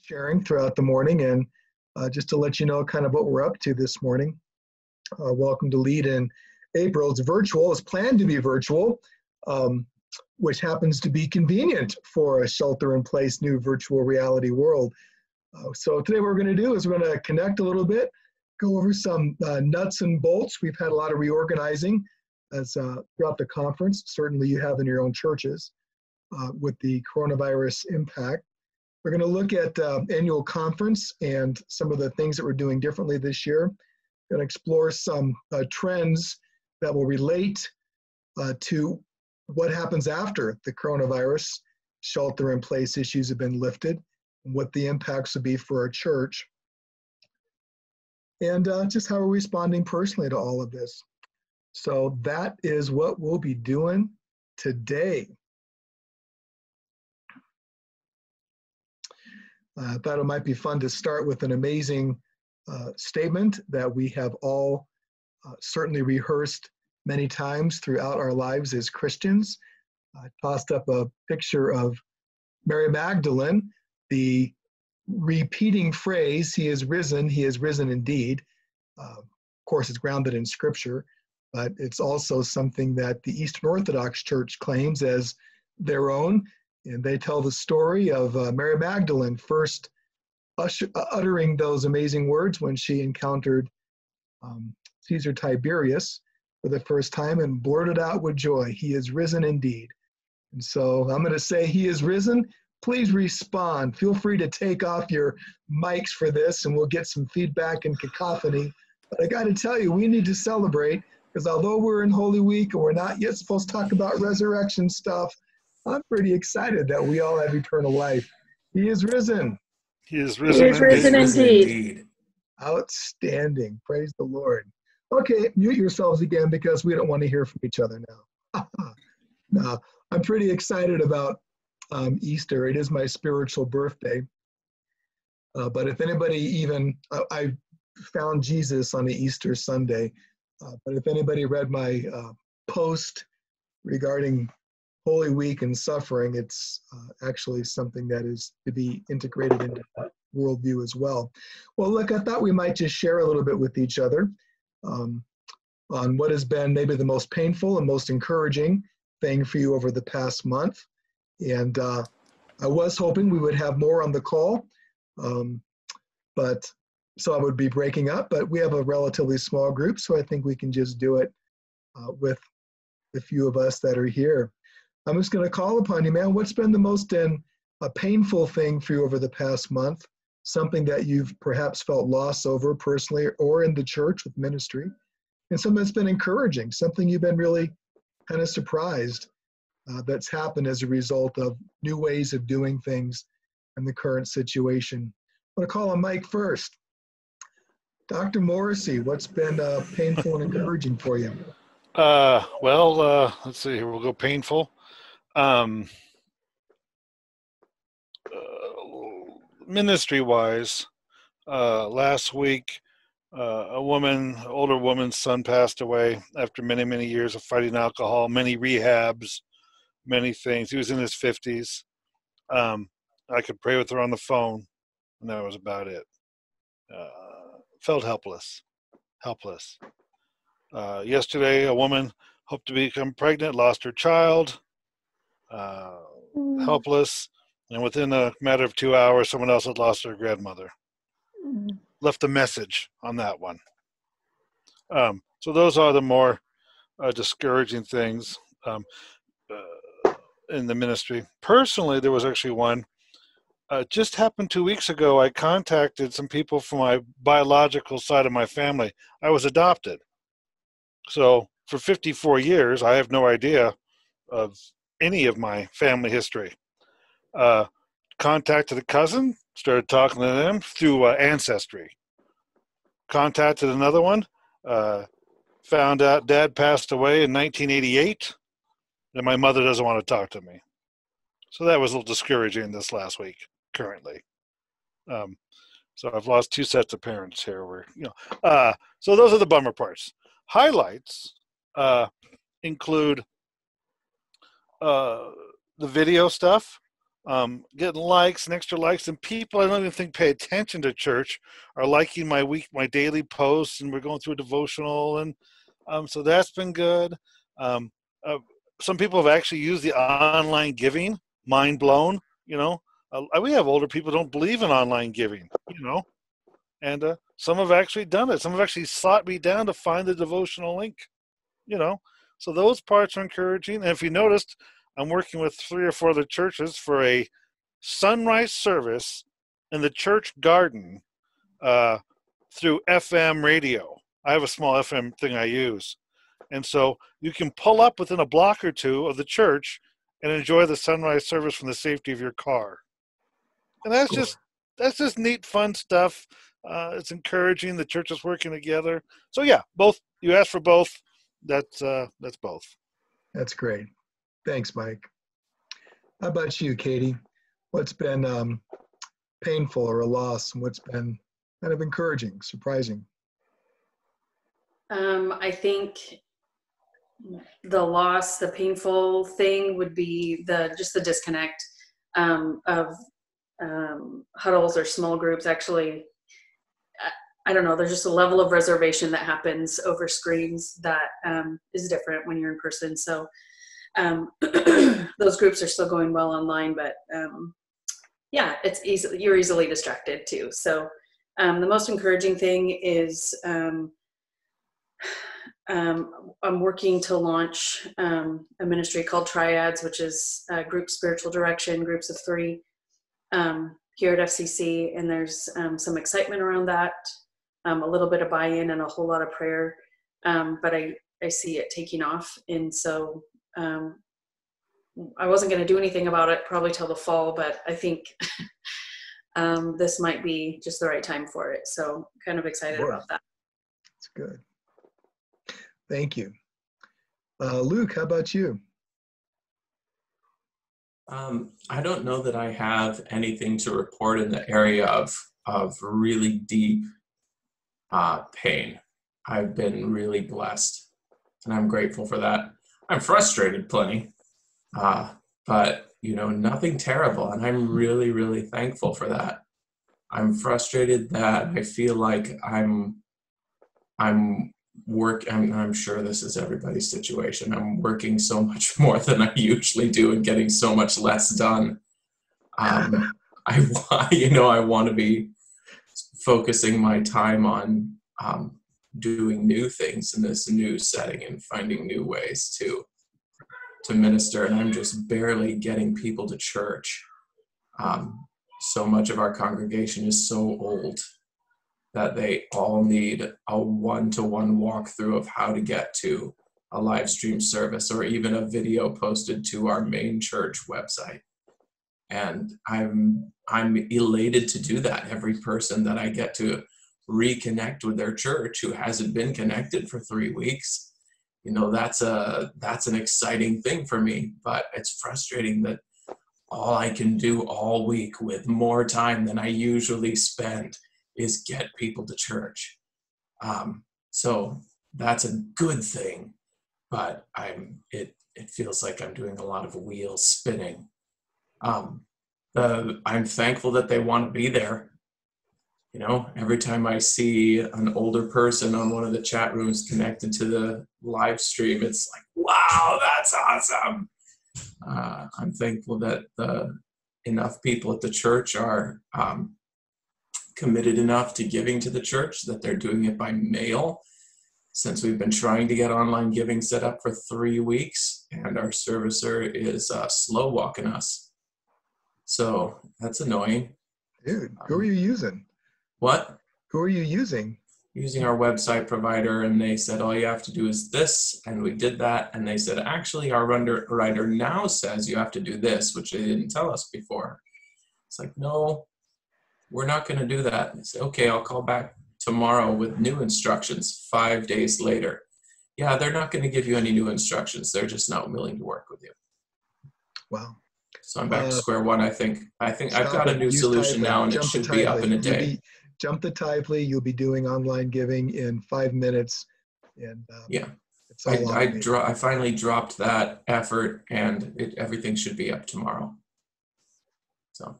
sharing throughout the morning, and just to let you know kind of what we're up to this morning. Welcome to Lead in April. It's virtual. It's planned to be virtual, which happens to be convenient for a shelter-in-place new virtual reality world. So today what we're going to do is we're going to connect a little bit, go over some nuts and bolts. We've had a lot of reorganizing as throughout the conference. Certainly you have in your own churches with the coronavirus impact. We're going to look at annual conference and some of the things that we're doing differently this year. We're going to explore some trends that will relate to what happens after the coronavirus shelter-in-place issues have been lifted, and what the impacts will be for our church, and just how we're responding personally to all of this. So that is what we'll be doing today. I thought it might be fun to start with an amazing statement that we have all certainly rehearsed many times throughout our lives as Christians. I tossed up a picture of Mary Magdalene, the repeating phrase, he is risen indeed. Of course, it's grounded in Scripture, but it's also something that the Eastern Orthodox Church claims as their own. And they tell the story of Mary Magdalene first uttering those amazing words when she encountered Caesar Tiberius for the first time and blurted out with joy, he is risen indeed. And so I'm going to say he is risen. Please respond. Feel free to take off your mics for this and we'll get some feedback and cacophony. But I got to tell you, we need to celebrate, because although we're in Holy Week and we're not yet supposed to talk about resurrection stuff, I'm pretty excited that we all have eternal life. He is risen. He is risen, he is risen indeed. Outstanding. Praise the Lord. Okay, mute yourselves again because we don't want to hear from each other now. No, I'm pretty excited about Easter. It is my spiritual birthday. But if anybody even, I found Jesus on the Easter Sunday. But if anybody read my post regarding Holy Week and suffering, it's actually something that is to be integrated into that worldview as well. Well, look, I thought we might just share a little bit with each other on what has been maybe the most painful and most encouraging thing for you over the past month. And I was hoping we would have more on the call, but so I would be breaking up, but we have a relatively small group, so I think we can just do it with the few of us that are here. I'm just going to call upon you, man. What's been the most painful thing for you over the past month? Something that you've perhaps felt loss over personally or in the church with ministry, and something that's been encouraging, something you've been really kind of surprised that's happened as a result of new ways of doing things in the current situation. I'm going to call on Mike first. Dr. Morrissey, what's been painful and encouraging for you? Let's see here. We'll go painful. Ministry-wise, last week, older woman's son passed away after many, many years of fighting alcohol, many rehabs, many things. He was in his 50s. I could pray with her on the phone, and that was about it. Felt helpless. Yesterday, a woman hoped to become pregnant, lost her child, helpless, and within a matter of 2 hours, someone else had lost their grandmother. Left a message on that one. So those are the more discouraging things in the ministry. Personally, there was actually one. Just happened 2 weeks ago. I contacted some people from my biological side of my family. I was adopted. So for 54 years, I have no idea of any of my family history. Contacted a cousin, started talking to them through Ancestry. Contacted another one, found out Dad passed away in 1988, and my mother doesn't want to talk to me. So that was a little discouraging this last week, currently. So I've lost 2 sets of parents here. So those are the bummer parts. Highlights include the video stuff. getting likes and extra likes, and people I don't even think pay attention to church are liking my daily posts, and we're going through a devotional, and so that's been good. Um, uh, some people have actually used the online giving. Mind blown, we have older people who don't believe in online giving, and some have actually done it. Some have actually sought me down to find the devotional link, so those parts are encouraging. And if you noticed, I'm working with 3 or 4 other churches for a sunrise service in the church garden through FM radio. I have a small FM thing I use. And so you can pull up within a block or two of the church and enjoy the sunrise service from the safety of your car. And that's just neat, fun stuff. It's encouraging. The church is working together. So yeah, both. You asked for both. That's both. That's great. Thanks, Mike. How about you, Katie? What's been painful or a loss, and what's been kind of encouraging, surprising? I think the loss, the painful thing would be just the disconnect of huddles or small groups. Actually, I don't know, there's just a level of reservation that happens over screens that is different when you're in person. So those groups are still going well online, but yeah, you're easily distracted too. So the most encouraging thing is I'm working to launch a ministry called Triads, which is group spiritual direction, groups of 3 here at FCC. And there's some excitement around that, a little bit of buy-in and a whole lot of prayer. But I see it taking off. And so I wasn't going to do anything about it probably till the fall, but I think this might be just the right time for it. So kind of excited about that. That's good. Thank you. Luke, how about you? I don't know that I have anything to report in the area of really deep pain. I've been really blessed, and I'm grateful for that. I'm frustrated plenty, but nothing terrible, and I'm really, really thankful for that. I'm frustrated that I feel like I'm sure this is everybody's situation. I'm working so much more than I usually do and getting so much less done. I want to be focusing my time on doing new things in this new setting and finding new ways to minister. And I'm just barely getting people to church. So much of our congregation is so old that they all need a one-to-one walkthrough of how to get to a live stream service or even a video posted to our main church website. And I'm elated to do that. Every person that I get to reconnect with their church who hasn't been connected for 3 weeks, that's an exciting thing for me. But it's frustrating that all I can do all week with more time than I usually spend is get people to church. So that's a good thing, but it feels like I'm doing a lot of wheels spinning. I'm thankful that they want to be there. Every time I see an older person on one of the chat rooms connected to the live stream, it's like, wow, that's awesome. I'm thankful that enough people at the church are committed enough to giving to the church that they're doing it by mail, since we've been trying to get online giving set up for 3 weeks and our servicer is slow walking us. So that's annoying. Dude, who are you using? What? Who are you using? Using our website provider, and they said all you have to do is this, and we did that, and they said actually our underwriter now says you have to do this, which they didn't tell us before. It's like, no, we're not going to do that. And I said, okay, I'll call back tomorrow with new instructions 5 days later. Yeah, they're not going to give you any new instructions. They're just not willing to work with you. Wow. So I'm back to square one, I think. I've got a new solution now, and it should be up in a day. Jump the Typely. You'll be doing online giving in 5 minutes. And yeah, I finally dropped that effort, and everything should be up tomorrow. So.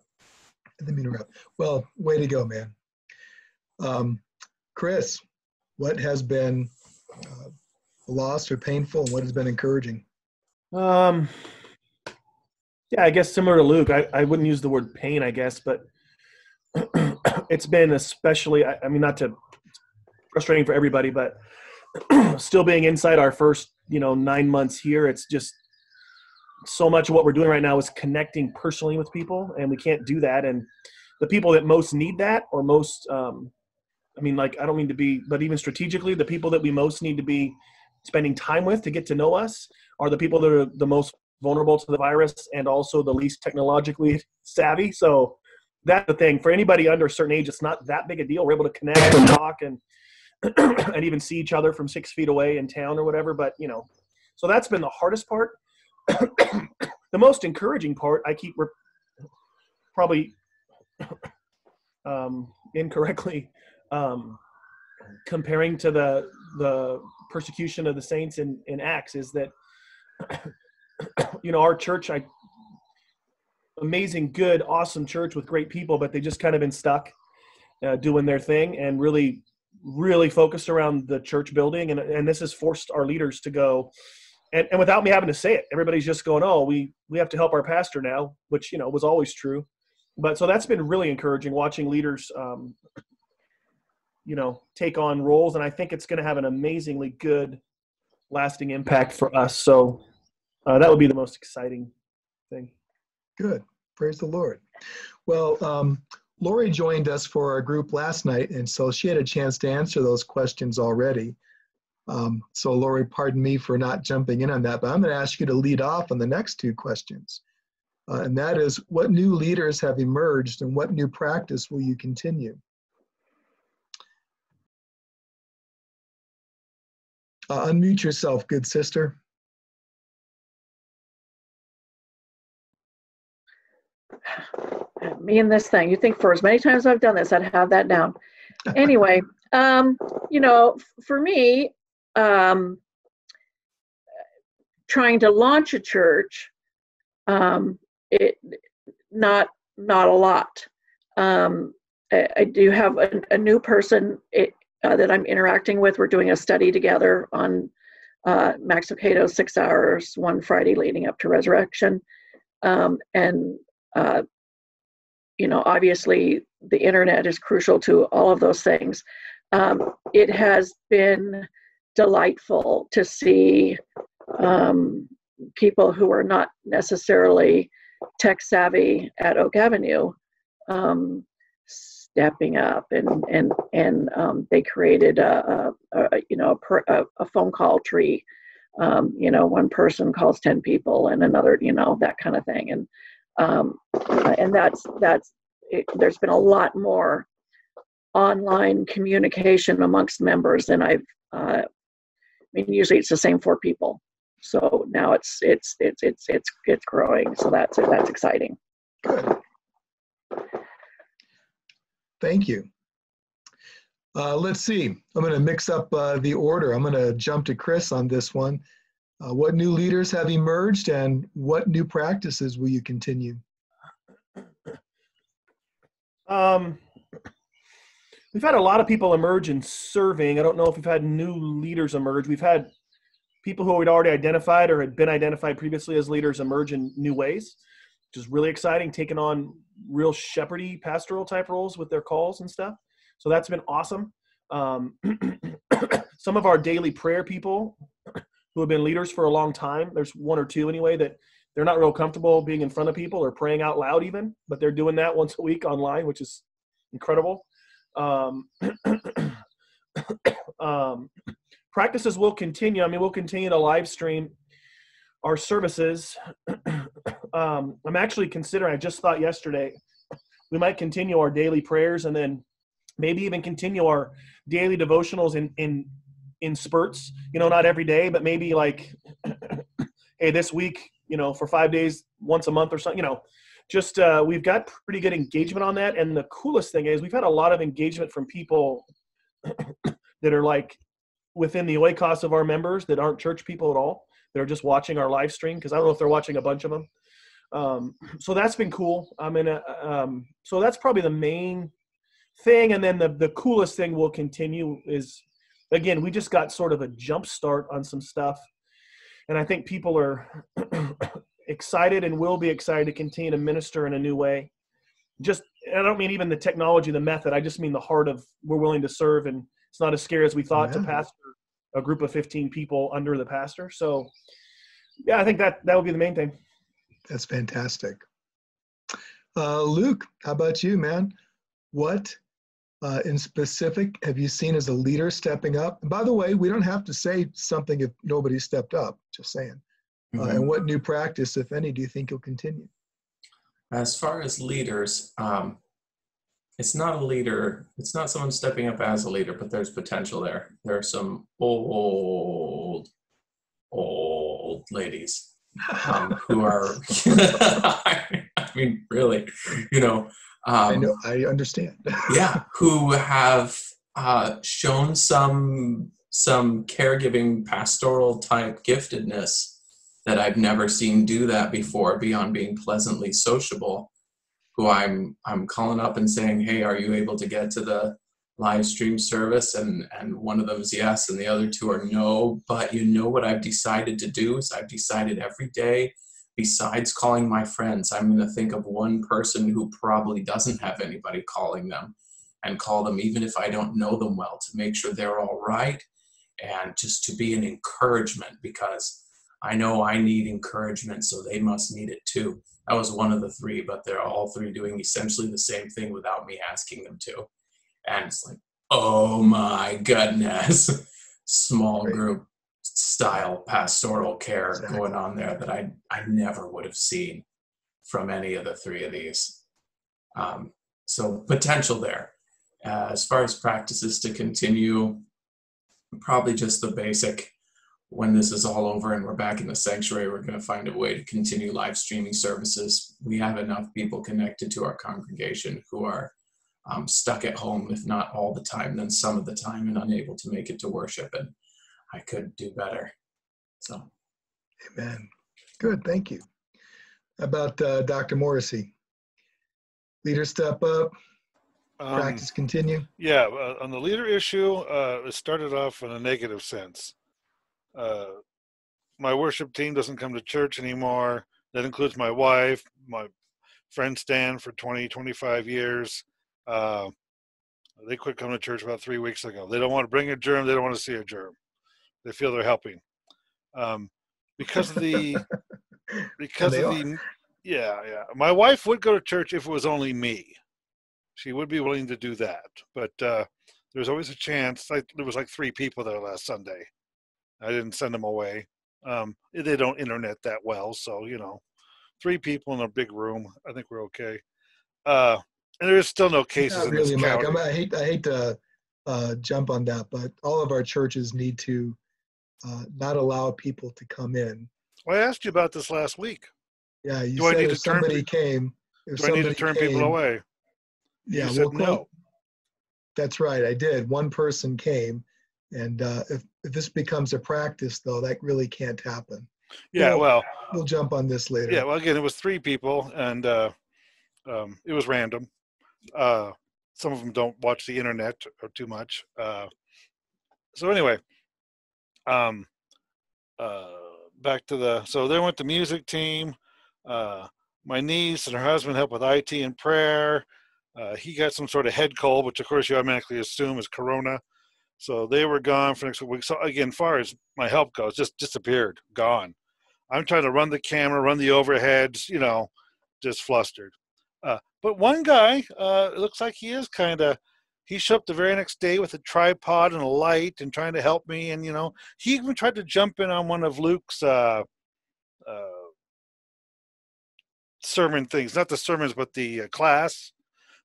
Let me interrupt. Well, way to go, man. Chris, what has been lost or painful, and what has been encouraging? Yeah, I guess similar to Luke, I wouldn't use the word pain, I guess, but it's been especially, I mean, not to frustrating for everybody, but still being inside our first, 9 months here, it's just so much of what we're doing right now is connecting personally with people, and we can't do that. And the people that most need that, or most, I don't mean to be, but even strategically, the people that we most need to be spending time with to get to know us are the people that are the most vulnerable to the virus and also the least technologically savvy. So that's the thing. For anybody under a certain age, it's not that big a deal. We're able to connect and talk and and even see each other from 6 feet away in town or whatever. But, so that's been the hardest part. The most encouraging part, I keep probably incorrectly comparing to the persecution of the saints in Acts, is that our church, amazing, good, awesome church with great people, but they just kind of been stuck doing their thing and really focused around the church building, and this has forced our leaders to go. And without me having to say it, everybody's just going, oh, we have to help our pastor now, which, was always true. But so that's been really encouraging, watching leaders, take on roles. And I think it's going to have an amazingly good, lasting impact for us. So that would be the most exciting thing. Good. Praise the Lord. Well, Lori joined us for our group last night, and so she had a chance to answer those questions already. So Lori, pardon me for not jumping in on that, but I'm going to ask you to lead off on the next two questions. And that is, what new leaders have emerged and what new practice will you continue? Unmute yourself, good sister. Me and this thing, you think for as many times as I've done this, I'd have that down. Anyway, for me, trying to launch a church, not a lot. I do have a new person that I'm interacting with. We're doing a study together on Max Lucado's 6 Hours, one Friday leading up to Resurrection. Obviously the internet is crucial to all of those things. It has been delightful to see people who are not necessarily tech savvy at Oak Avenue stepping up, and they created a phone call tree. One person calls 10 people, and another, that kind of thing, and there's been a lot more online communication amongst members than usually it's the same 4 people. So now it's growing. So that's exciting. Good. Thank you. Let's see. I'm going to mix up the order. I'm going to jump to Chris on this one. What new leaders have emerged, and what new practices will you continue? We've had a lot of people emerge in serving. I don't know if we've had new leaders emerge. We've had people who we'd already identified or had been identified previously as leaders emerge in new ways, which is really exciting, taking on real shepherdy pastoral type roles with their calls and stuff. So that's been awesome. Some of our daily prayer people who have been leaders for a long time, there's 1 or 2 anyway, that they're not real comfortable being in front of people or praying out loud even, but they're doing that once a week online, which is incredible. Practices will continue. We'll continue to live stream our services. I'm actually considering, I just thought yesterday, we might continue our daily prayers and then maybe even continue our daily devotionals in spurts, not every day, but maybe like, hey, this week, for 5 days, once a month or something, just we've got pretty good engagement on that. And the coolest thing is we've had a lot of engagement from people that are like within the oikos of our members that aren't church people at all. They're just watching our live stream, because I don't know if they're watching a bunch of them. So that's been cool. So that's probably the main thing. And then the coolest thing we'll continue is, again, we just got sort of a jump start on some stuff. And I think people are excited and will be excited to continue to minister in a new way. Just, I don't mean even the technology, the method. I just mean the heart of we're willing to serve. And it's not as scary as we thought to pastor a group of 15 people under the pastor. So yeah, I think that would be the main thing. That's fantastic. Luke, how about you, man? What in specific have you seen as a leader stepping up? And by the way, we don't have to say something if nobody stepped up, just saying. And what new practice, if any, do you think you'll continue? As far as leaders, it's not a leader. It's not someone stepping up as a leader, but there's potential there. There are some old ladies who are, I mean, really, I know, I understand. Yeah, who have shown some caregiving pastoral type giftedness that I've never seen do that before, beyond being pleasantly sociable, who I'm calling up and saying, hey, are you able to get to the live stream service? And one of them is yes, and the other two are no. But you know what I've decided to do is I've decided every day, besides calling my friends, I'm going to think of one person who probably doesn't have anybody calling them, and call them even if I don't know them well, to make sure they're all right, and just to be an encouragement, because I know I need encouragement, so they must need it too. That was one of the three, but they're all three doing essentially the same thing without me asking them to. And it's like, oh my goodness, small group style pastoral care going on there that I never would have seen from any of the three of these. So potential there. As far as practices to continue, probably just the basic. When this is all over and we're back in the sanctuary, we're going to find a way to continue live streaming services. We have enough people connected to our congregation who are stuck at home, if not all the time, then some of the time, and unable to make it to worship. And I could do better. So, amen. Good, thank you. How about Dr. Morrissey? Leader step up, practice continue? Yeah, on the leader issue, it started off in a negative sense. My worship team doesn't come to church anymore. That includes my wife, my friend Stan for 25 years. They quit coming to church about 3 weeks ago. They don't want to bring a germ. They don't want to see a germ. They feel they're helping. Because of the, yeah. My wife would go to church if it was only me. She would be willing to do that. But there's always a chance. There was like 3 people there last Sunday. I didn't send them away. They don't internet that well, so 3 people in a big room. I think we're okay. And there's still no cases in this county. I hate to jump on that, but all of our churches need to not allow people to come in. Well, I asked you about this last week. Yeah, you said if somebody came. Do I need to turn people away? Yeah, you said no. That's right, I did. One person came. And if this becomes a practice, though, that really can't happen. Yeah, we'll jump on this later. Yeah, well, again, it was 3 people, and it was random. Some of them don't watch the internet or too much. So anyway, back to so they went to music team. My niece and her husband helped with IT and prayer. He got some sort of head cold, which of course you automatically assume is corona. So they were gone for next week. So again, as far as my help goes, just disappeared, gone. I'm trying to run the camera, run the overheads, just flustered. But one guy, it looks like he is he showed up the very next day with a tripod and a light and trying to help me. And, he even tried to jump in on one of Luke's sermon things, not the sermons, but the class.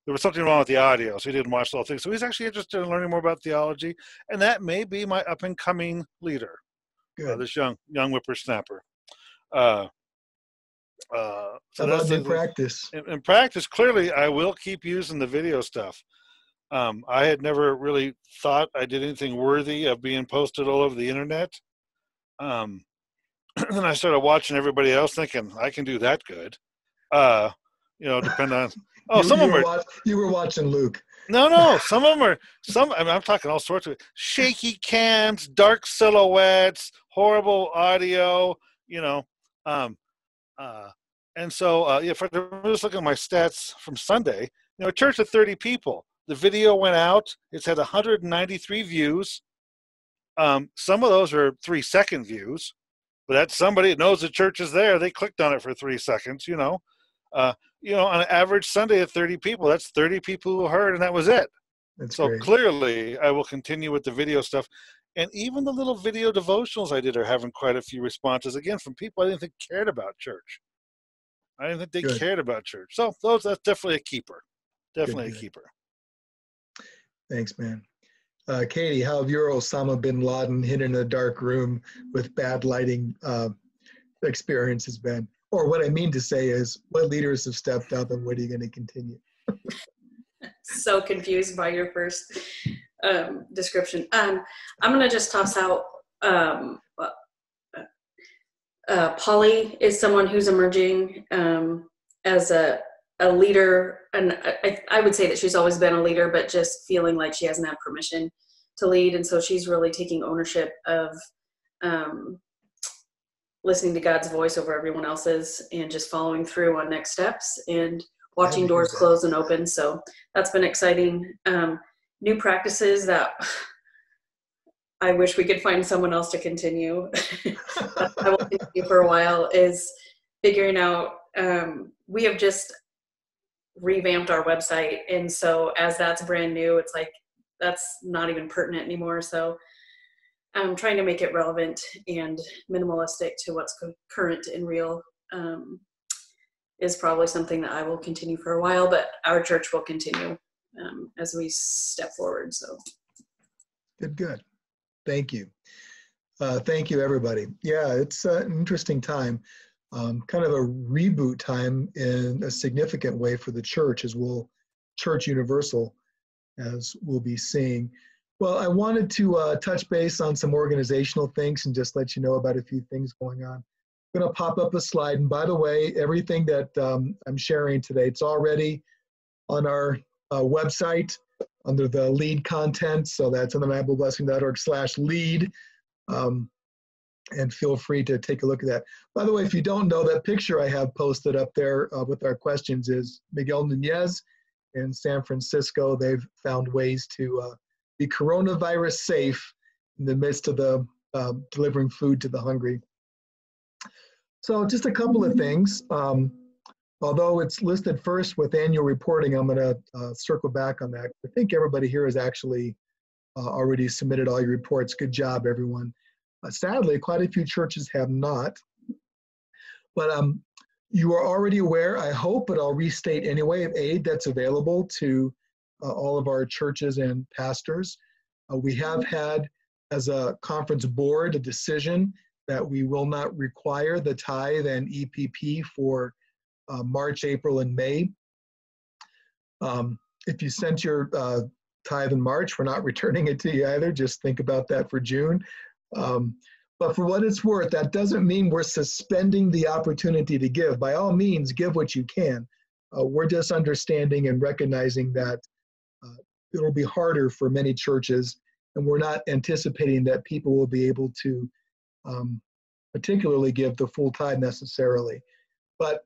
There was something wrong with the audio, so he didn't watch the whole thing. So he's actually interested in learning more about theology, and that may be my up-and-coming leader, this young whippersnapper. So that's in practice. In practice, clearly, I will keep using the video stuff. I had never really thought I did anything worthy of being posted all over the internet. Then I started watching everybody else, thinking I can do that good. Depending on. Oh, some of them are. You were watching Luke. No. Some of them are. I'm talking all sorts of shaky cams, dark silhouettes, horrible audio. And so, I'm just looking at my stats from Sunday. A church of 30 people. The video went out. It's had 193 views. Some of those are 3-second views, but that's somebody that knows the church is there. They clicked on it for 3 seconds. On an average Sunday of 30 people, that's 30 people who heard, and that was it. That's so great. Clearly, I will continue with the video stuff. And even the little video devotionals I did are having quite a few responses, again, from people I didn't think cared about church. I didn't think they cared about church. So that's definitely a keeper. Definitely a keeper. Thanks, man. Katie, how have your Osama bin Laden hidden in a dark room with bad lighting experiences been? Or what I mean to say is, what leaders have stepped up and what are you going to continue? So confused by your first description. I'm going to just toss out Polly is someone who's emerging as a leader, and I would say that she's always been a leader, but just feeling like she hasn't had permission to lead, and so she's really taking ownership of listening to God's voice over everyone else's and just following through on next steps and watching doors close and open. So that's been exciting. New practices that I wish we could find someone else to continue. I will continue for a while is figuring out, we have just revamped our website. And so as that's brand new, it's like, that's not even pertinent anymore. So I'm trying to make it relevant and minimalistic to what's current and real is probably something that I will continue for a while, but our church will continue as we step forward. So Good. Thank you. Thank you, everybody. Yeah, it's an interesting time, kind of a reboot time in a significant way for the church Church Universal, as we'll be seeing. Well, I wanted to touch base on some organizational things and just let you know about a few things going on. I'm going to pop up a slide. And by the way, everything that I'm sharing today, it's already on our website under the lead content. So that's undeniableblessing.org/lead. And feel free to take a look at that. By the way, if you don't know, that picture I have posted up there with our questions is Miguel Nunez in San Francisco. They've found ways to be coronavirus safe in the midst of the delivering food to the hungry. So just a couple of things. Although it's listed first with annual reporting, I'm going to circle back on that. I think everybody here has actually already submitted all your reports. Good job, everyone. Sadly, quite a few churches have not. But you are already aware, I hope, but I'll restate anyway, of aid that's available to all of our churches and pastors. We have had, as a conference board, a decision that we will not require the tithe and EPP for March, April, and May. If you sent your tithe in March, we're not returning it to you either. Just think about that for June. But for what it's worth, that doesn't mean we're suspending the opportunity to give. By all means, give what you can. We're just understanding and recognizing that it'll be harder for many churches, and we're not anticipating that people will be able to particularly give the full tithe necessarily. But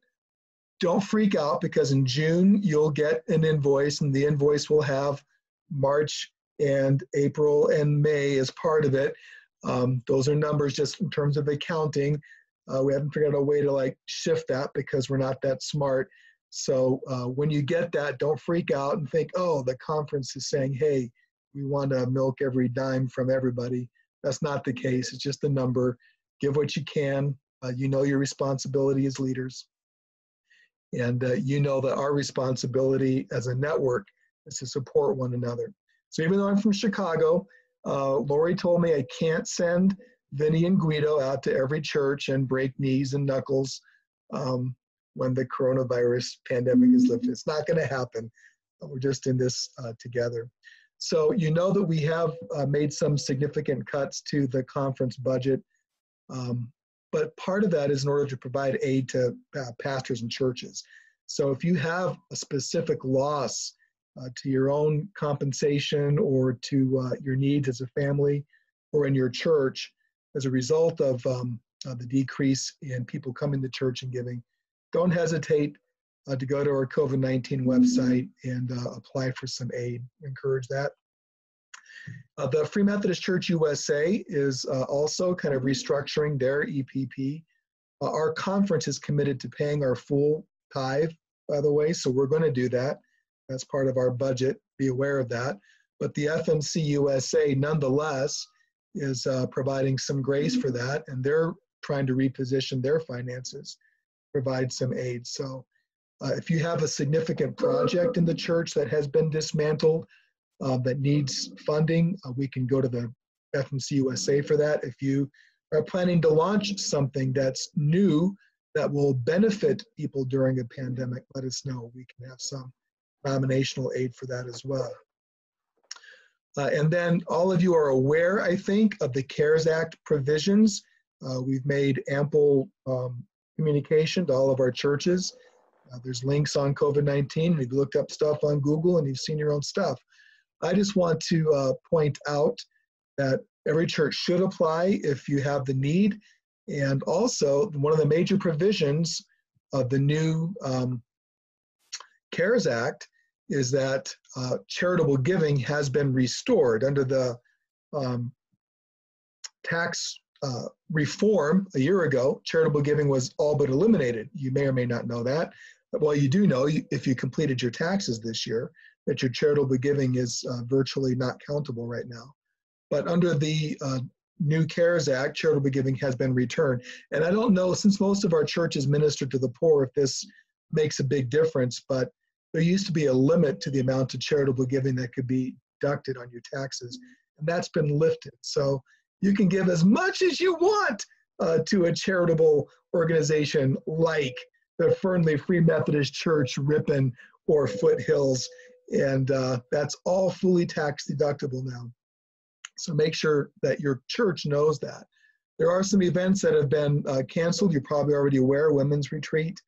don't freak out, because in June you'll get an invoice, and the invoice will have March and April and May as part of it. Those are numbers just in terms of accounting. We haven't figured out a way to shift that because we're not that smart. So when you get that, don't freak out and think, oh, the conference is saying, hey, we want to milk every dime from everybody. That's not the case. It's just a number. Give what you can. You know your responsibility as leaders. And you know that our responsibility as a network is to support one another. So even though I'm from Chicago, Lori told me I can't send Vinny and Guido out to every church and break knees and knuckles when the coronavirus pandemic is lifted. It's not going to happen. We're just in this together. So you know that we have made some significant cuts to the conference budget. but part of that is in order to provide aid to pastors and churches. So if you have a specific loss to your own compensation or to your needs as a family or in your church as a result of the decrease in people coming to church and giving, don't hesitate to go to our COVID-19 website and apply for some aid. Encourage that. The Free Methodist Church USA is also kind of restructuring their EPP. Our conference is committed to paying our full tithe, by the way, so we're going to do that. That's part of our budget. Be aware of that. But the FMC USA, nonetheless, is providing some grace for that, and they're trying to reposition their finances, provide some aid. So if you have a significant project in the church that has been dismantled, that needs funding, we can go to the FMC USA for that. If you are planning to launch something that's new that will benefit people during a pandemic, let us know. We can have some nominational aid for that as well. And then all of you are aware, I think, of the CARES Act provisions. We've made ample communication to all of our churches. There's links on COVID-19. We've looked up stuff on Google and you've seen your own stuff. I just want to point out that every church should apply if you have the need. And also, one of the major provisions of the new CARES Act is that charitable giving has been restored. Under the tax reform a year ago, charitable giving was all but eliminated. You may or may not know that. Well, you do know, if you completed your taxes this year, that your charitable giving is virtually not countable right now. But under the new CARES Act, charitable giving has been returned. And I don't know, since most of our churches minister to the poor, if this makes a big difference, but there used to be a limit to the amount of charitable giving that could be deducted on your taxes, and that's been lifted. So you can give as much as you want to a charitable organization like the Fernley Free Methodist Church, Ripon, or Foothills, and that's all fully tax deductible now. So make sure that your church knows that. There are some events that have been canceled. You're probably already aware. Women's Retreat,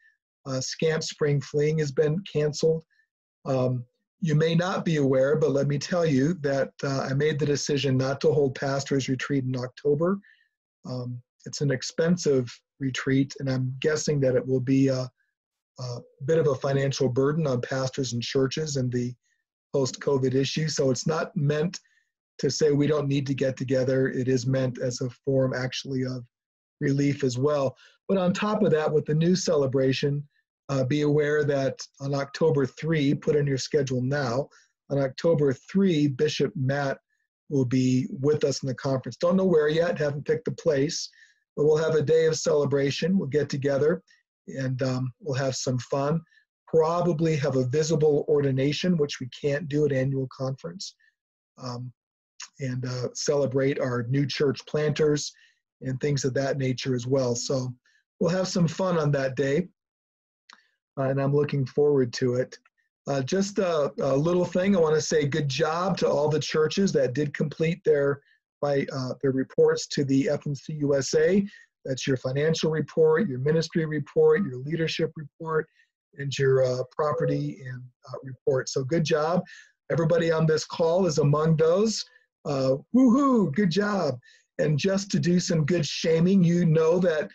Scamp Spring Fling has been canceled. You may not be aware, but let me tell you that I made the decision not to hold Pastors Retreat in October. It's an expensive retreat, and I'm guessing that it will be a bit of a financial burden on pastors and churches and the post-COVID issue. So it's not meant to say we don't need to get together. It is meant as a form actually of relief as well. But on top of that, with the new celebration, be aware that on October 3, put in your schedule now, on October 3, Bishop Matt will be with us in the conference. Don't know where yet, haven't picked a place, but we'll have a day of celebration. We'll get together and we'll have some fun. Probably have a visible ordination, which we can't do at annual conference, and celebrate our new church planters and things of that nature as well. So we'll have some fun on that day, and I'm looking forward to it. Just a little thing, I want to say good job to all the churches that did complete their reports to the FMC USA. That's your financial report, your ministry report, your leadership report, and your property and report. So good job. Everybody on this call is among those. Woohoo, good job. And just to do some good shaming, you know that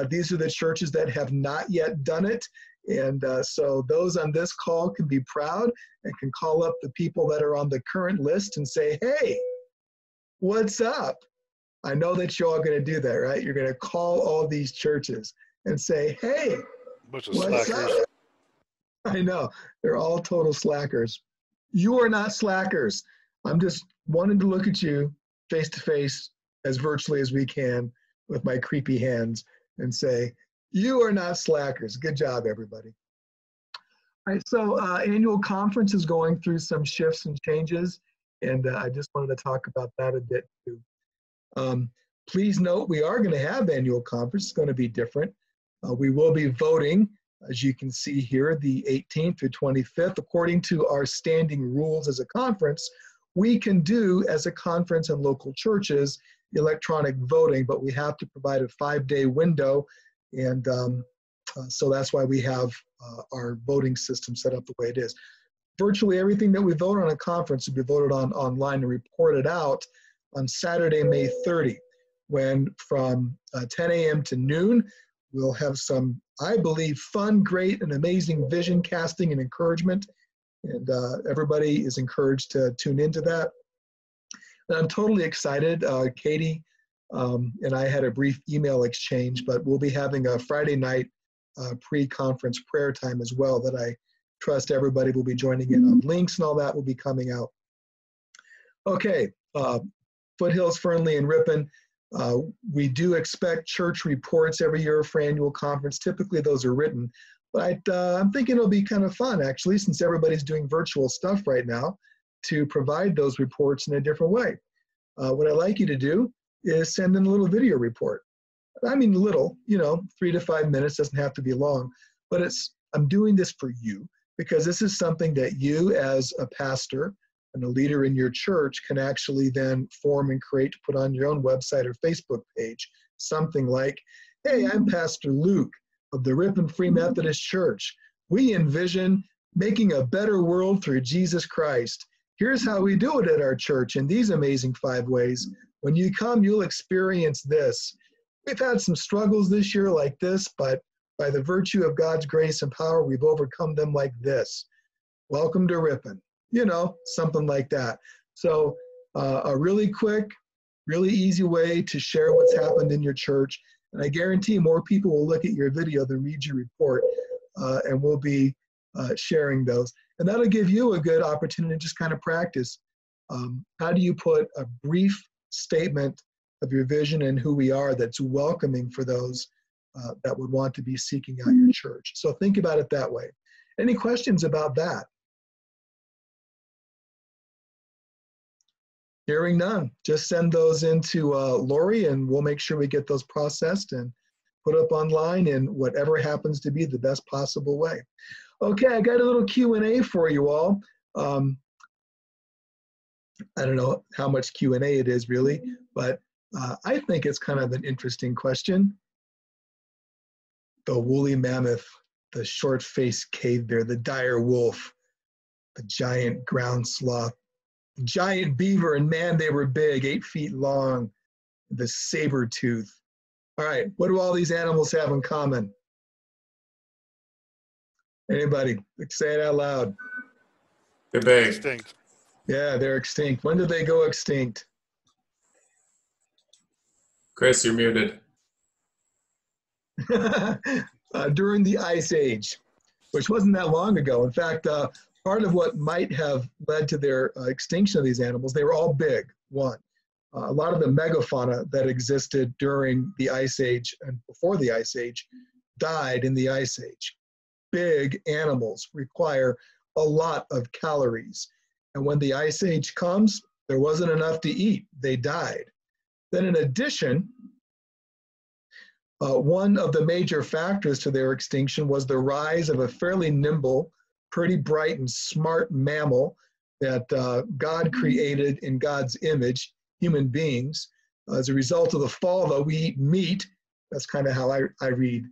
these are the churches that have not yet done it. And so those on this call can be proud and can call up the people that are on the current list and say, hey, what's up? I know that you're all going to do that, right? You're going to call all these churches and say, hey, Bunch of what's slackers. up? I know. They're all total slackers. You are not slackers. I'm just wanting to look at you face to face as virtually as we can with my creepy hands and say, you are not slackers. Good job, everybody. All right, so annual conference is going through some shifts and changes, and I just wanted to talk about that a bit too. Please note we are going to have annual conference. It's going to be different. We will be voting, as you can see here, the 18th through 25th. According to our standing rules as a conference, we can do, as a conference and local churches, electronic voting, but we have to provide a 5-day window. And so that's why we have our voting system set up the way it is. Virtually everything that we vote on a conference will be voted on online and reported out on Saturday, May 30, when from 10 a.m. to noon, we'll have some, I believe, fun, great, and amazing vision casting and encouragement. And everybody is encouraged to tune into that. And I'm totally excited. Katie and I had a brief email exchange, but we'll be having a Friday night pre-conference prayer time as well that I trust everybody will be joining in on. Links and all that will be coming out. Okay, Foothills, Fernley, and Ripon. We do expect church reports every year for annual conference. Typically those are written, but I'm thinking it'll be kind of fun actually, since everybody's doing virtual stuff right now, to provide those reports in a different way. What I'd like you to do is send in a little video report. I mean little, 3 to 5 minutes, doesn't have to be long, but I'm doing this for you because this is something that you as a pastor and a leader in your church can actually then form and create to put on your own website or Facebook page. Something like, hey, I'm Pastor Luke of the Ripon Free Methodist Church. We envision making a better world through Jesus Christ. Here's how we do it at our church in these amazing 5 ways. When you come, you'll experience this. We've had some struggles this year like this, but by the virtue of God's grace and power, we've overcome them like this. Welcome to Ripon. Something like that. So a really quick, really easy way to share what's happened in your church. And I guarantee more people will look at your video than read your report, and we'll be sharing those. And that'll give you a good opportunity to just kind of practice. How do you put a brief statement of your vision and who we are that's welcoming for those that would want to be seeking out your church? So think about it that way. Any questions about that? Hearing none, just send those into Lori and we'll make sure we get those processed and put up online in whatever happens to be the best possible way. Okay, I got a little Q&A for you all. I don't know how much Q&A it is really, but I think it's kind of an interesting question. The woolly mammoth, the short-faced cave bear, the dire wolf, the giant ground sloth, giant beaver, and man, they were big, 8 feet long, the saber tooth. All right, what do all these animals have in common? Anybody? Say it out loud. They're big. Extinct. Yeah, they're extinct. When did they go extinct? Chris, you're muted. During the Ice Age, which wasn't that long ago. In fact, part of what might have led to their extinction of these animals, they were all big, one. A lot of the megafauna that existed during the Ice Age and before the Ice Age died in the Ice Age. Big animals require a lot of calories. And when the Ice Age comes, there wasn't enough to eat. They died. Then in addition, one of the major factors to their extinction was the rise of a fairly nimble, pretty bright and smart mammal that God created in God's image, human beings. As a result of the fall, though, we eat meat. That's kind of how I read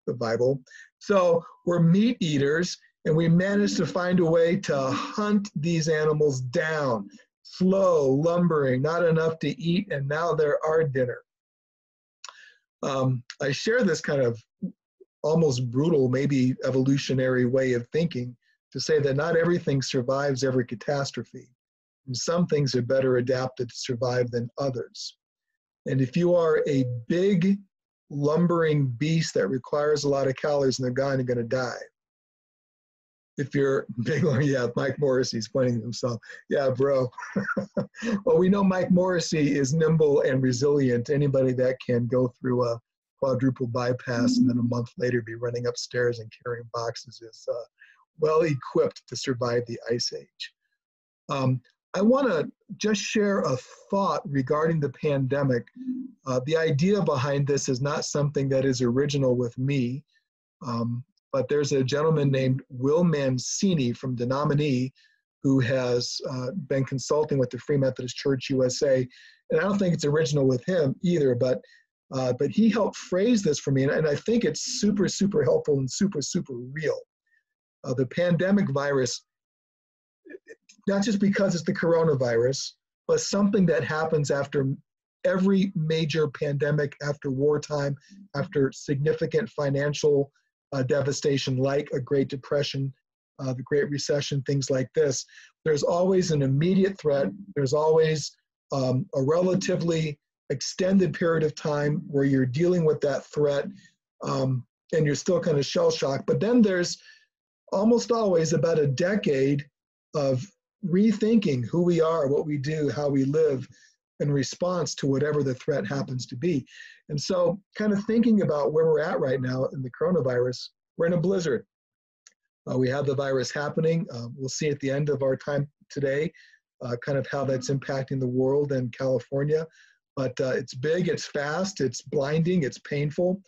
the Bible. So we're meat eaters, and we managed to find a way to hunt these animals down. Slow, lumbering, not enough to eat, and now they're our dinner. I share this kind of almost brutal, maybe evolutionary way of thinking to say that not everything survives every catastrophe. And some things are better adapted to survive than others. And if you are a big, lumbering beast that requires a lot of calories and they're gone, you're going to die. If you're big, yeah, Mike Morrissey's pointing to himself. Yeah, bro. Well, we know Mike Morrissey is nimble and resilient. Anybody that can go through a quadruple bypass and then a month later be running upstairs and carrying boxes is well equipped to survive the Ice Age. I want to just share a thought regarding the pandemic. The idea behind this is not something that is original with me. But there's a gentleman named Will Mancini from Menominee who has been consulting with the Free Methodist Church USA, and I don't think it's original with him either, but he helped phrase this for me, and I think it's super, super helpful and super, super real. The pandemic virus, not just because it's the coronavirus, but something that happens after every major pandemic, after wartime, after significant financial devastation like a Great Depression, the Great Recession, things like this. There's always an immediate threat. There's always a relatively extended period of time where you're dealing with that threat and you're still kind of shell-shocked. But then there's almost always about a decade of rethinking who we are, what we do, how we live in response to whatever the threat happens to be. And so kind of thinking about where we're at right now in the coronavirus, we're in a blizzard. We have the virus happening. We'll see at the end of our time today kind of how that's impacting the world and California. But it's big, it's fast, it's blinding, it's painful,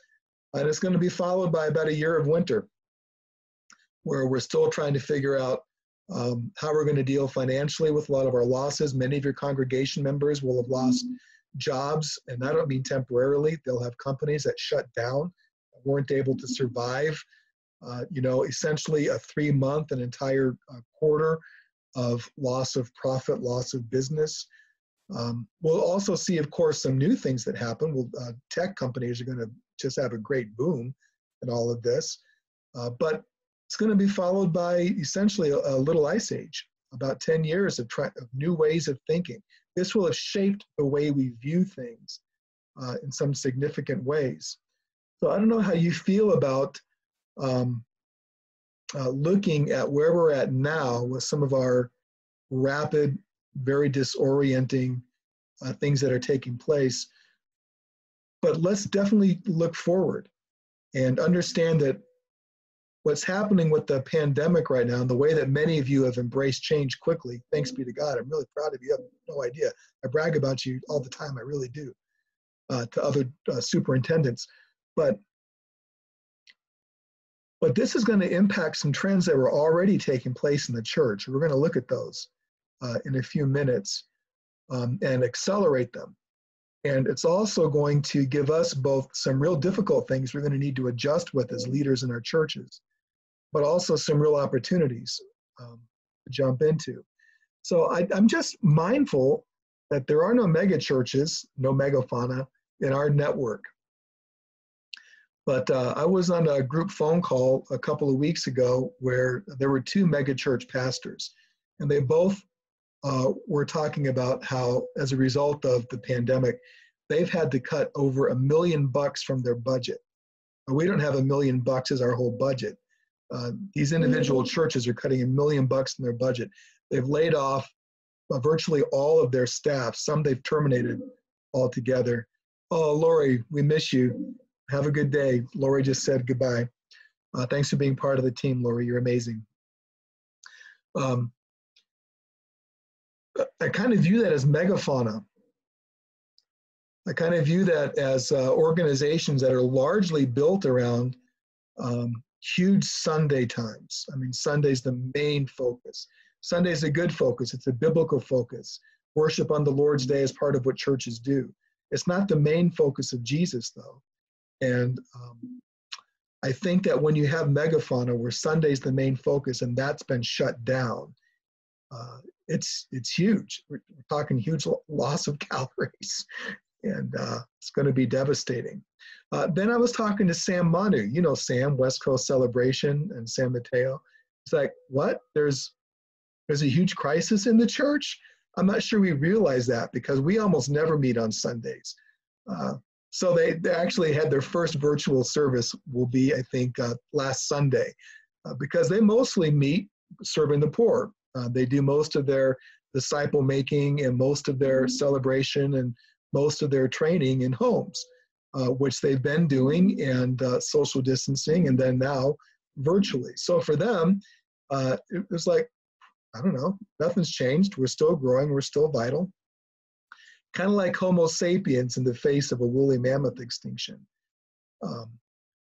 and it's going to be followed by about a year of winter where we're still trying to figure out how we're going to deal financially with a lot of our losses. Many of your congregation members will have lost jobs, and I don't mean temporarily. They'll have companies that shut down, weren't able to survive. Essentially a 3-month, an entire quarter of loss of profit, loss of business. We'll also see, of course, some new things that happen. Tech companies are going to just have a great boom in all of this. But it's going to be followed by essentially a little ice age, about 10 years of new ways of thinking. This will have shaped the way we view things in some significant ways. So I don't know how you feel about looking at where we're at now with some of our rapid, very disorienting things that are taking place. But let's definitely look forward and understand that what's happening with the pandemic right now and the way that many of you have embraced change quickly, thanks be to God, I'm really proud of you. I have no idea. I brag about you all the time, I really do, to other superintendents. But this is going to impact some trends that were already taking place in the church. We're going to look at those in a few minutes and accelerate them. And it's also going to give us both some real difficult things we're going to need to adjust with as leaders in our churches, but also some real opportunities to jump into. So I'm just mindful that there are no mega churches, no megafauna in our network. But I was on a group phone call a couple of weeks ago where there were 2 mega church pastors, and they both were talking about how, as a result of the pandemic, they've had to cut over $1 million from their budget. We don't have $1 million as our whole budget. These individual churches are cutting $1 million in their budget. They've laid off virtually all of their staff. Some they've terminated altogether. Oh, Lori, we miss you. Have a good day. Lori just said goodbye. Thanks for being part of the team, Lori. You're amazing. I kind of view that as megafauna. I kind of view that as organizations that are largely built around huge Sunday times. I mean, Sunday's the main focus. Sunday's a good focus. It's a biblical focus. Worship on the Lord's Day is part of what churches do. It's not the main focus of Jesus, though. And I think that when you have megafauna where Sunday's the main focus and that's been shut down, it's huge. We're talking huge loss of calories, and it's going to be devastating. Then I was talking to Sam Manu. You know Sam, West Coast Celebration, and San Mateo. It's like, what? There's a huge crisis in the church? I'm not sure we realize that because we almost never meet on Sundays. So they actually had their first virtual service will be, I think, last Sunday, because they mostly meet serving the poor. They do most of their disciple making and most of their celebration and most of their training in homes, which they've been doing, and social distancing, and then now virtually. So for them, it was like, I don't know, nothing's changed. We're still growing. We're still vital. Kind of like Homo sapiens in the face of a woolly mammoth extinction.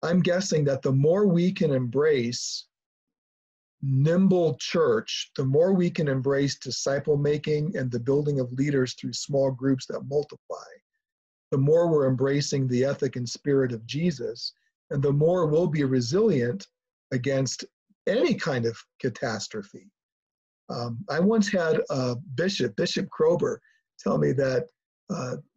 I'm guessing that the more we can embrace nimble church, the more we can embrace disciple making and the building of leaders through small groups that multiply, the more we're embracing the ethic and spirit of Jesus, and the more we'll be resilient against any kind of catastrophe. I once had Bishop Krober, tell me that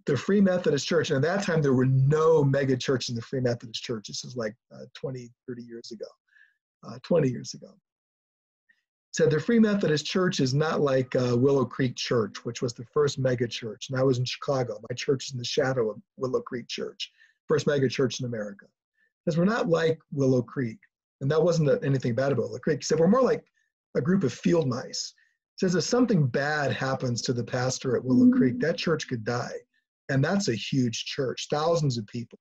the Free Methodist Church, and at that time there were no mega churches in the Free Methodist Church. This was like 20 years ago. Said the Free Methodist Church is not like Willow Creek Church, which was the first mega church. And I was in Chicago. My church is in the shadow of Willow Creek Church, first mega church in America. Because we're not like Willow Creek. And that wasn't anything bad about Willow Creek. He said we're more like a group of field mice. He says if something bad happens to the pastor at Willow Creek, that church could die. And that's a huge church. Thousands of people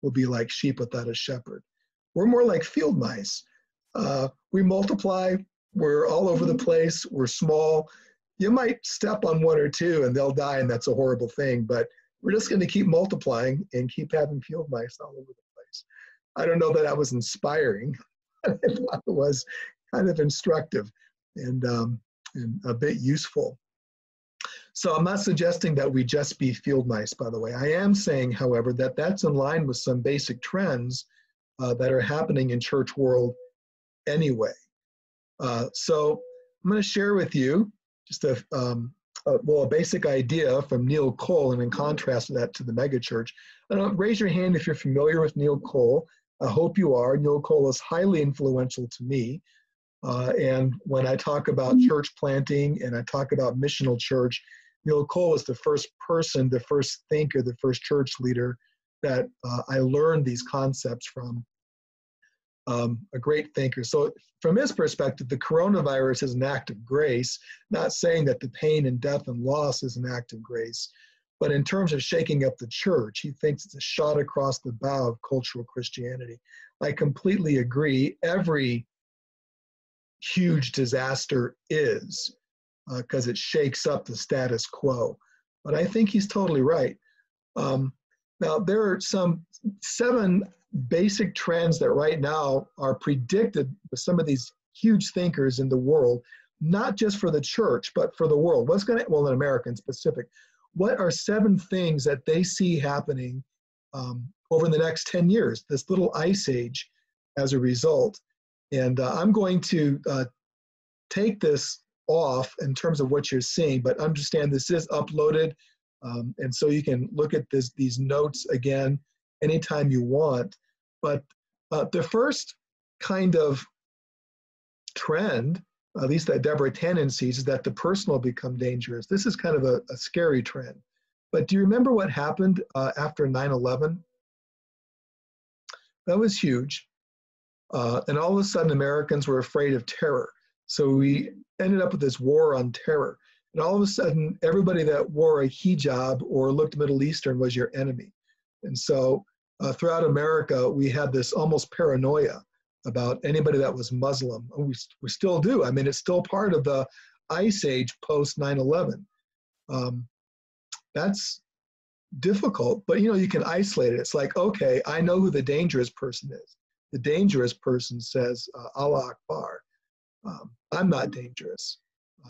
will be like sheep without a shepherd. We're more like field mice. We multiply. We're all over the place. We're small. You might step on one or two and they'll die, and that's a horrible thing. But we're just going to keep multiplying and keep having field mice all over the place. I don't know that that was inspiring. I thought it was kind of instructive and a bit useful. So I'm not suggesting that we just be field mice, by the way. I am saying, however, that that's in line with some basic trends that are happening in church world anyway. So I'm going to share with you just a basic idea from Neil Cole, and in contrast to that to the megachurch. Raise your hand if you're familiar with Neil Cole. I hope you are. Neil Cole is highly influential to me. And when I talk about church planting and I talk about missional church, Neil Cole was the first person, the first thinker, the first church leader that I learned these concepts from. A great thinker. So from his perspective, the coronavirus is an act of grace, not saying that the pain and death and loss is an act of grace, but in terms of shaking up the church, he thinks it's a shot across the bow of cultural Christianity. I completely agree. Every huge disaster is, because it shakes up the status quo. But I think he's totally right. Now, there are some 7 basic trends that right now are predicted with some of these huge thinkers in the world, not just for the church, but for the world. What's going to, well, in America in specific, what are 7 things that they see happening over the next 10 years, this little ice age as a result? And I'm going to take this off in terms of what you're seeing, but understand this is uploaded. And so you can look at these notes again anytime you want. But the first kind of trend, at least that Deborah Tannen sees, is that the personal become dangerous. This is kind of a scary trend. But do you remember what happened after 9/11? That was huge. And all of a sudden, Americans were afraid of terror. So we ended up with this war on terror. And all of a sudden, everybody that wore a hijab or looked Middle Eastern was your enemy. And so throughout America, we had this almost paranoia about anybody that was Muslim. And we still do. I mean, it's still part of the ice age post 9/11. That's difficult, but you can isolate it. It's like, okay, I know who the dangerous person is. The dangerous person says, Allah Akbar. I'm not dangerous.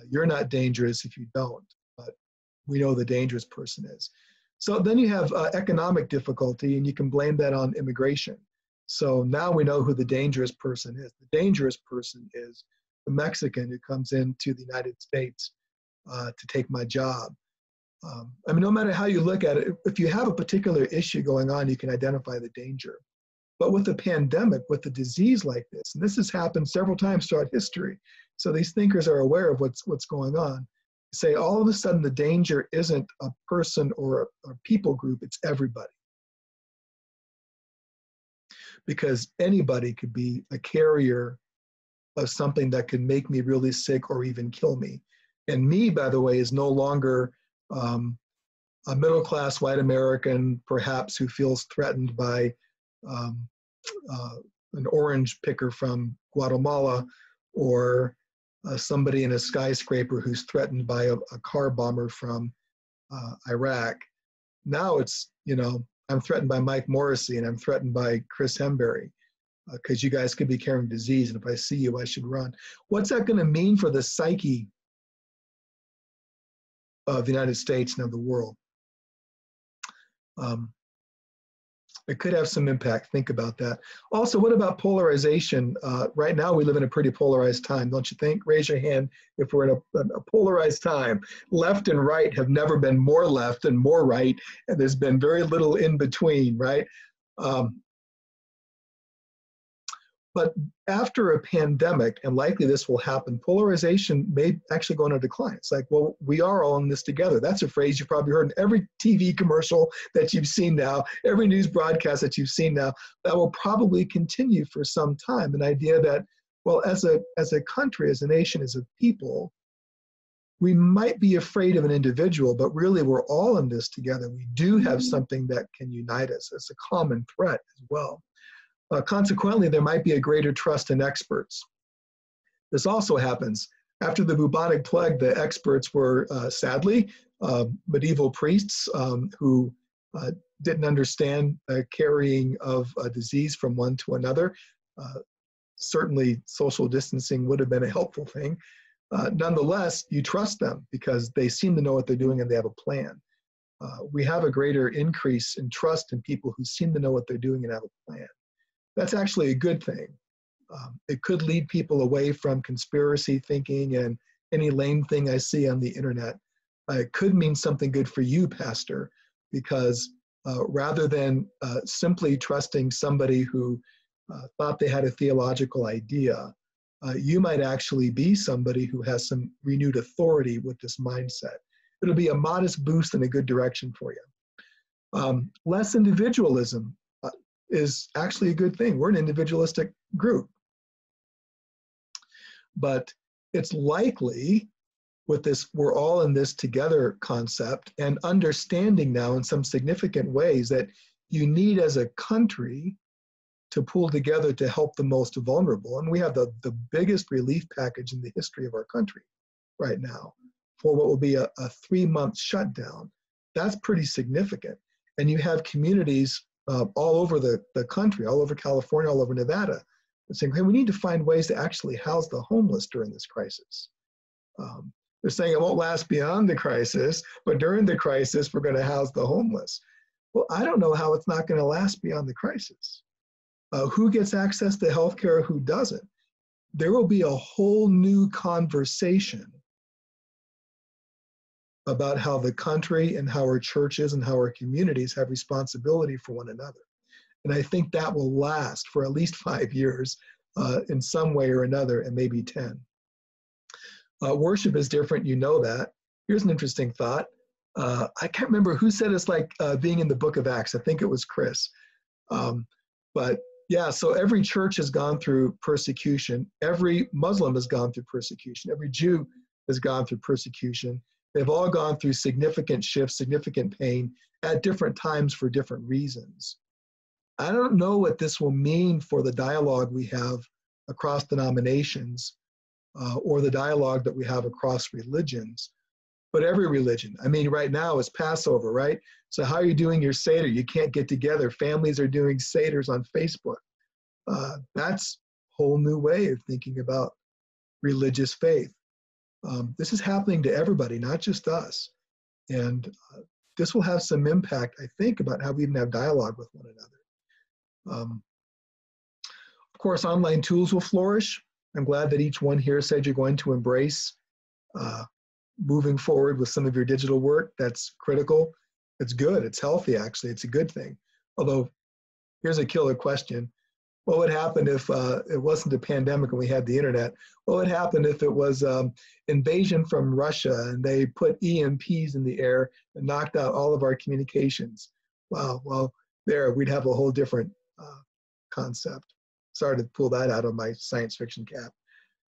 You're not dangerous if you don't, but we know the dangerous person is. So then you have economic difficulty, and you can blame that on immigration. So now we know who the dangerous person is. The dangerous person is the Mexican who comes into the United States to take my job. I mean, no matter how you look at it, if you have a particular issue going on, you can identify the danger. But with a pandemic, with a disease like this, and this has happened several times throughout history, so these thinkers are aware of what's going on, say all of a sudden the danger isn't a person or a people group, it's everybody. Because anybody could be a carrier of something that could make me really sick or even kill me. And me, by the way, is no longer a middle-class white American, perhaps, who feels threatened by an orange picker from Guatemala, or somebody in a skyscraper who's threatened by a car bomber from Iraq. Now it's, I'm threatened by Mike Morrissey, and I'm threatened by Chris Hembury. because you guys could be carrying disease, and if I see you, I should run. What's that going to mean for the psyche of the United States and of the world? It could have some impact. Think about that. Also, what about polarization? Right now, we live in a pretty polarized time, don't you think? Raise your hand if we're in a polarized time. Left and right have never been more left and more right, and there's been very little in between, right? But after a pandemic, and likely this will happen, polarization may actually go on a decline. It's like, well, we are all in this together. That's a phrase you've probably heard in every TV commercial that you've seen now, every news broadcast that you've seen now. That will probably continue for some time. An idea that, well, as a country, as a nation, as a people, we might be afraid of an individual, but really we're all in this together. We do have something that can unite us. It's a common threat as well. Consequently, there might be a greater trust in experts. This also happens. After the bubonic plague, the experts were, sadly, medieval priests who didn't understand carrying of a disease from one to another. Certainly, social distancing would have been a helpful thing. Nonetheless, you trust them because they seem to know what they're doing and they have a plan. We have a greater increase in trust in people who seem to know what they're doing and have a plan. That's actually a good thing. It could lead people away from conspiracy thinking and any lame thing I see on the internet. It could mean something good for you, Pastor, because rather than simply trusting somebody who thought they had a theological idea, you might actually be somebody who has some renewed authority with this mindset. It'll be a modest boost in a good direction for you. Less individualism is actually a good thing. We're an individualistic group. But it's likely with this we're all in this together concept and understanding now in some significant ways that you need as a country to pull together to help the most vulnerable. And we have the biggest relief package in the history of our country right now for what will be a 3-month shutdown. That's pretty significant. And you have communities all over the country, all over California, all over Nevada, saying, hey, we need to find ways to actually house the homeless during this crisis. They're saying it won't last beyond the crisis, but during the crisis, we're going to house the homeless. Well, I don't know how it's not going to last beyond the crisis. Who gets access to healthcare, who doesn't? There will be a whole new conversation about how the country and how our churches and how our communities have responsibility for one another. And I think that will last for at least 5 years in some way or another, and maybe 10. Worship is different, you know that. Here's an interesting thought. I can't remember who said it's like being in the book of Acts. I think it was Chris. But yeah, so every church has gone through persecution. Every Muslim has gone through persecution. Every Jew has gone through persecution. They've all gone through significant shifts, significant pain at different times for different reasons. I don't know what this will mean for the dialogue we have across denominations or the dialogue that we have across religions, but every religion. I mean, right now it's Passover, right? So how are you doing your Seder? You can't get together. Families are doing Seders on Facebook. That's a whole new way of thinking about religious faith. This is happening to everybody, not just us. And this will have some impact, I think, about how we even have dialogue with one another. Of course, online tools will flourish. I'm glad that each one here said you're going to embrace moving forward with some of your digital work. That's critical. It's good. It's healthy, actually. It's a good thing. Although, here's a killer question. What would happen if it wasn't a pandemic and we had the internet? What would happen if it was invasion from Russia and they put EMPs in the air and knocked out all of our communications? Wow, well, there, we'd have a whole different concept. Sorry to pull that out of my science fiction cap.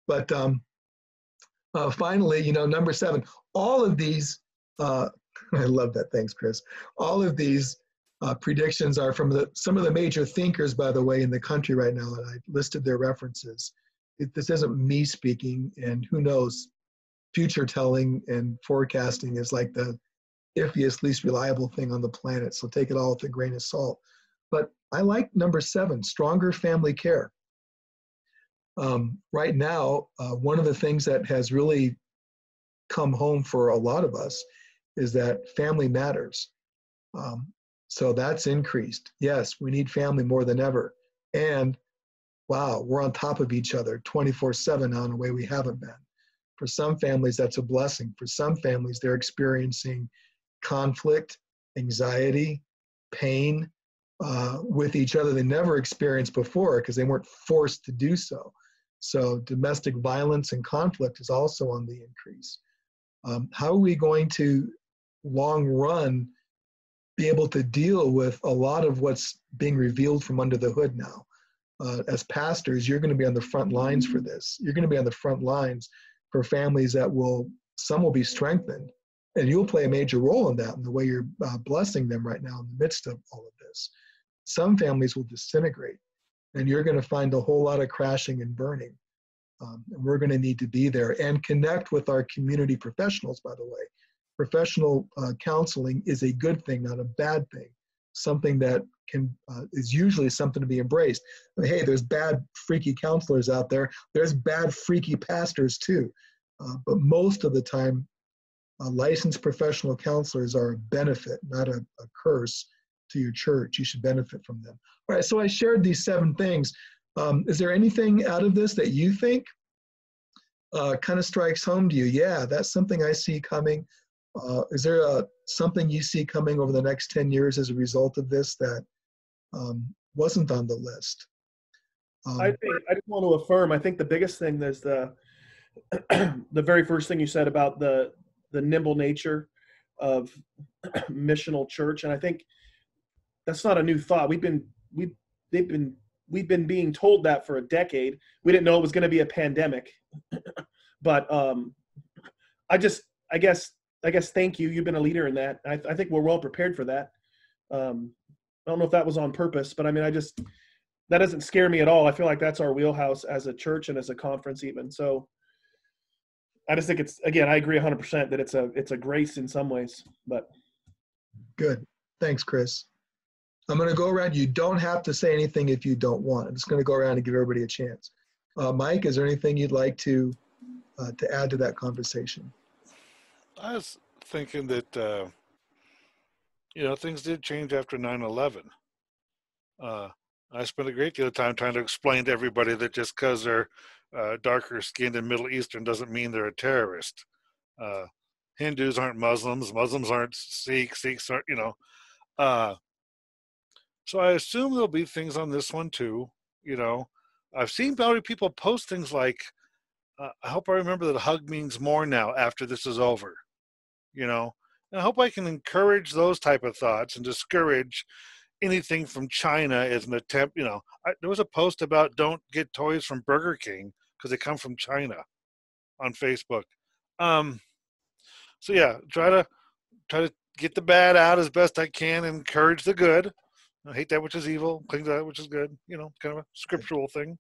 But finally, you know, number 7, all of these, I love that, thanks, Chris. All of these predictions are from some of the major thinkers, by the way, in the country right now, and I listed their references. This isn't me speaking, and who knows, future telling and forecasting is like the iffiest, least reliable thing on the planet, so take it all with a grain of salt. But I like number 7, stronger family care. Right now, one of the things that has really come home for a lot of us is that family matters. So that's increased. Yes, we need family more than ever. And wow, we're on top of each other 24/7 now in a way we haven't been. For some families, that's a blessing. For some families, they're experiencing conflict, anxiety, pain with each other they never experienced before because they weren't forced to do so. So domestic violence and conflict is also on the increase. How are we going to, long run, be able to deal with a lot of what's being revealed from under the hood now? As pastors, you're going to be on the front lines for this. You're going to be on the front lines for families that some will be strengthened, and you'll play a major role in that in the way you're blessing them right now in the midst of all of this. Some families will disintegrate, and you're going to find a whole lot of crashing and burning. And we're going to need to be there and connect with our community professionals, by the way. Professional counseling is a good thing, not a bad thing. Something that is usually something to be embraced. I mean, hey, there's bad, freaky counselors out there. There's bad, freaky pastors too. But most of the time, licensed professional counselors are a benefit, not a curse to your church. You should benefit from them. All right, so I shared these 7 things. Is there anything out of this that you think kind of strikes home to you? Yeah, that's something I see coming. Is there something you see coming over the next 10 years as a result of this that wasn't on the list? I just want to affirm, I think the biggest thing is the very first thing you said about the nimble nature of missional church. And I think that's not a new thought. We've been being told that for a decade. We didn't know it was going to be a pandemic, but I guess thank you. You've been a leader in that. I think we're well prepared for that. I don't know if that was on purpose, but I mean, that doesn't scare me at all. I feel like that's our wheelhouse as a church and as a conference even. So I just think I agree 100% that it's a grace in some ways, but. Good. Thanks, Chris. I'm going to go around. You don't have to say anything if you don't want. I'm just going to go around and give everybody a chance. Mike, is there anything you'd like to add to that conversation? I was thinking that, things did change after 9/11. I spent a great deal of time trying to explain to everybody that just because they're darker skinned and Middle Eastern doesn't mean they're a terrorist. Hindus aren't Muslims. Muslims aren't Sikhs. Sikhs aren't, So I assume there'll be things on this one too. I've seen people post things like, I hope I remember that a hug means more now after this is over. And I hope I can encourage those type of thoughts and discourage anything from China as an attempt. There was a post about don't get toys from Burger King because they come from China on Facebook. So yeah, try to get the bad out as best I can and encourage the good. I hate that which is evil, cling to that which is good, kind of a scriptural thing.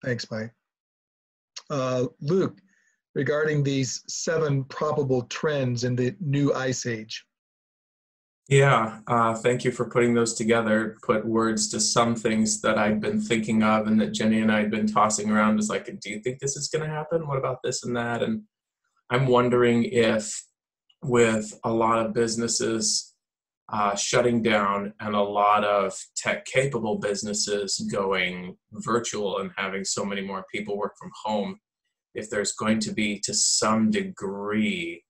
Thanks, Mike. Luke, regarding these 7 probable trends in the new ice age. Yeah, thank you for putting those together. Put words to some things that I'd been thinking of and that Jenny and I had been tossing around as like, do you think this is going to happen? What about this and that? And I'm wondering if with a lot of businesses shutting down and a lot of tech-capable businesses going virtual and having so many more people work from home, if there's going to be, to some degree,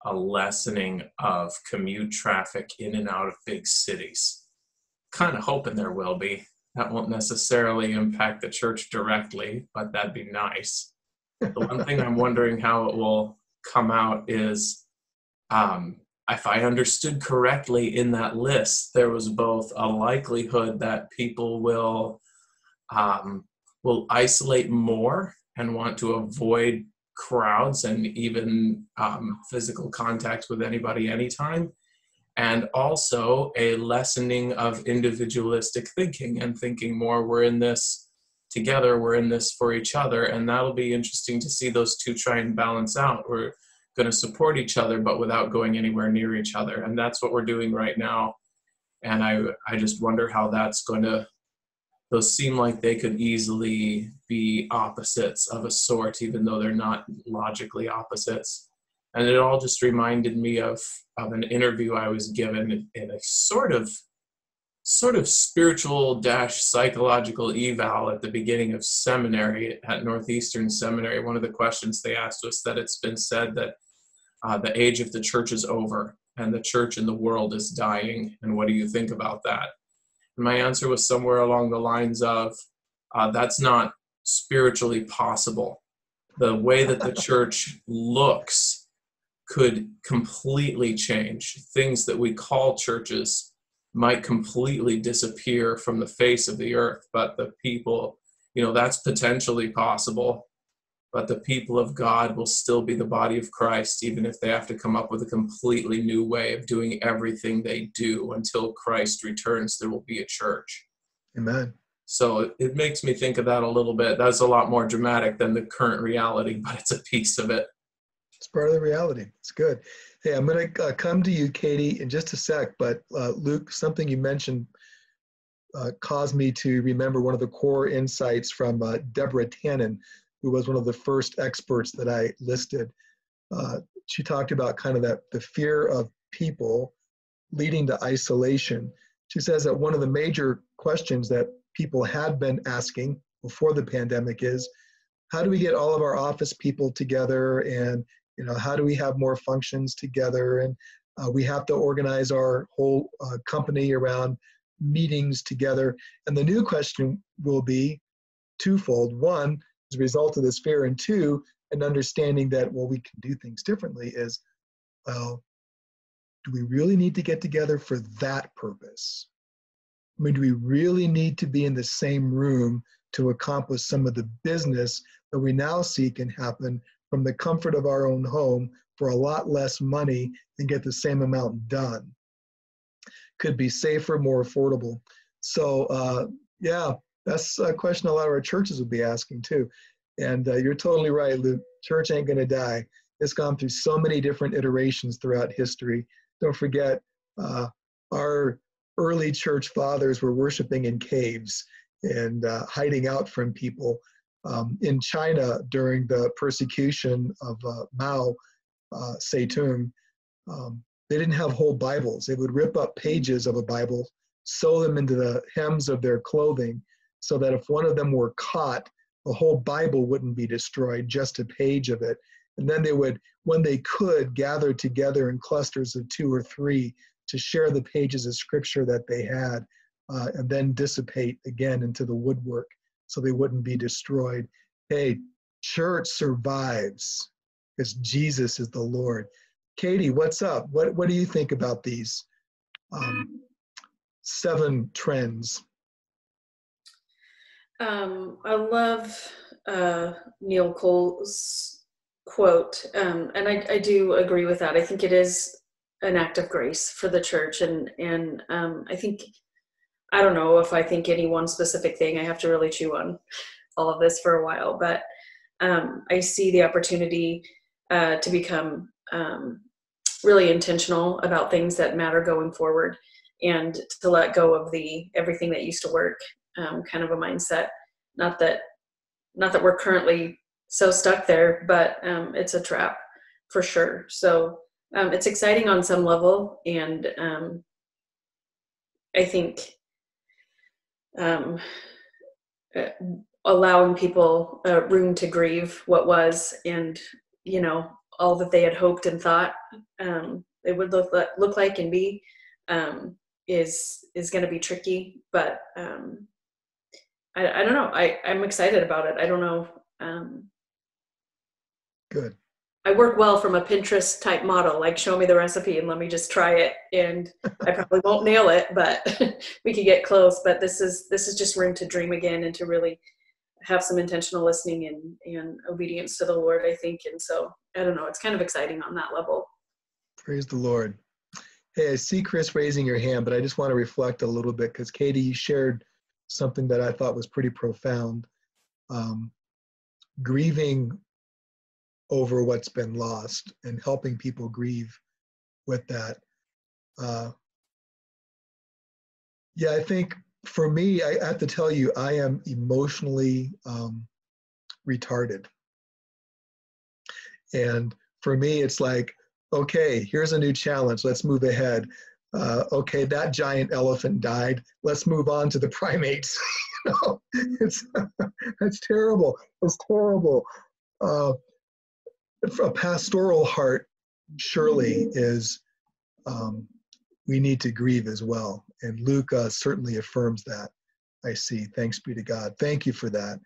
a lessening of commute traffic in and out of big cities. Kind of hoping there will be. That won't necessarily impact the church directly, but that'd be nice. The one thing I'm wondering how it will come out is, if I understood correctly in that list, there was both a likelihood that people will isolate more and want to avoid crowds and even physical contact with anybody anytime, and also a lessening of individualistic thinking and thinking more, we're in this together, we're in this for each other, and that'll be interesting to see those two try and balance out. We're going to support each other, but without going anywhere near each other. And that's what we're doing right now And I just wonder how that's going to, those seem like they could easily be opposites of a sort, even though they're not logically opposites. And it all just reminded me of an interview I was given in a sort of spiritual / psychological eval at the beginning of seminary at Northeastern Seminary. One of the questions they asked was that it's been said that the age of the church is over and the church in the world is dying. And what do you think about that? And my answer was somewhere along the lines of, that's not spiritually possible. The way that the church looks could completely change. Things that we call churches might completely disappear from the face of the earth, but the people, that's potentially possible. But the people of God will still be the body of Christ, even if they have to come up with a completely new way of doing everything they do. Until Christ returns, there will be a church. Amen. So it makes me think of that a little bit. That's a lot more dramatic than the current reality, but it's a piece of it. It's part of the reality. It's good. Hey, I'm going to come to you, Katie, in just a sec. But Luke, something you mentioned caused me to remember one of the core insights from Deborah Tannen, who was one of the first experts that I listed. She talked about kind of the fear of people leading to isolation. She says that one of the major questions that people had been asking before the pandemic is, how do we get all of our office people together, and how do we have more functions together? And we have to organize our whole company around meetings together. And the new question will be twofold. One, as a result of this fear, and two, an understanding that, well, we can do things differently is, well, do we really need to get together for that purpose? I mean, do we really need to be in the same room to accomplish some of the business that we now see can happen from the comfort of our own home for a lot less money and get the same amount done? Could be safer, more affordable. So yeah, that's a question a lot of our churches would be asking too. And you're totally right, Luke. Church ain't gonna die. It's gone through so many different iterations throughout history. Don't forget, our early church fathers were worshiping in caves and hiding out from people. In China, during the persecution of Mao Zedong, they didn't have whole Bibles. They would rip up pages of a Bible, sew them into the hems of their clothing, so that if one of them were caught, the whole Bible wouldn't be destroyed, just a page of it. And then they would, when they could, gather together in clusters of 2 or 3 to share the pages of scripture that they had, and then dissipate again into the woodwork so they wouldn't be destroyed. Hey, church survives because Jesus is the Lord. Katie, what's up? What do you think about these 7 trends? I love Neil Cole's quote, and I do agree with that. I think it is an act of grace for the church, and I think, I don't know if I think any one specific thing. I have to really chew on all of this for a while, but I see the opportunity to become really intentional about things that matter going forward, and to let go of the everything that used to work kind of a mindset. Not that we're currently so stuck there, but it's a trap for sure. So it's exciting on some level, and I think allowing people room to grieve what was, and all that they had hoped and thought it would look like and be, is going to be tricky. But I don't know. I'm excited about it. I don't know. Good. I work well from a Pinterest type model, like show me the recipe and let me just try it. And I probably won't nail it, but we could get close. But this is just room to dream again, and to really have some intentional listening and obedience to the Lord, I think. And so, I don't know, it's kind of exciting on that level. Praise the Lord. Hey, I see Chris raising your hand, but I just want to reflect a little bit, because Katie, you shared something that I thought was pretty profound. Grieving over what's been lost and helping people grieve with that. Yeah, I think for me, I have to tell you, I am emotionally retarded. And for me, it's like, okay, here's a new challenge. Let's move ahead. Okay, that giant elephant died. Let's move on to the primates. You know, it's terrible. It's terrible. A pastoral heart surely is, we need to grieve as well. And Luke certainly affirms that. I see. Thanks be to God. Thank you for that.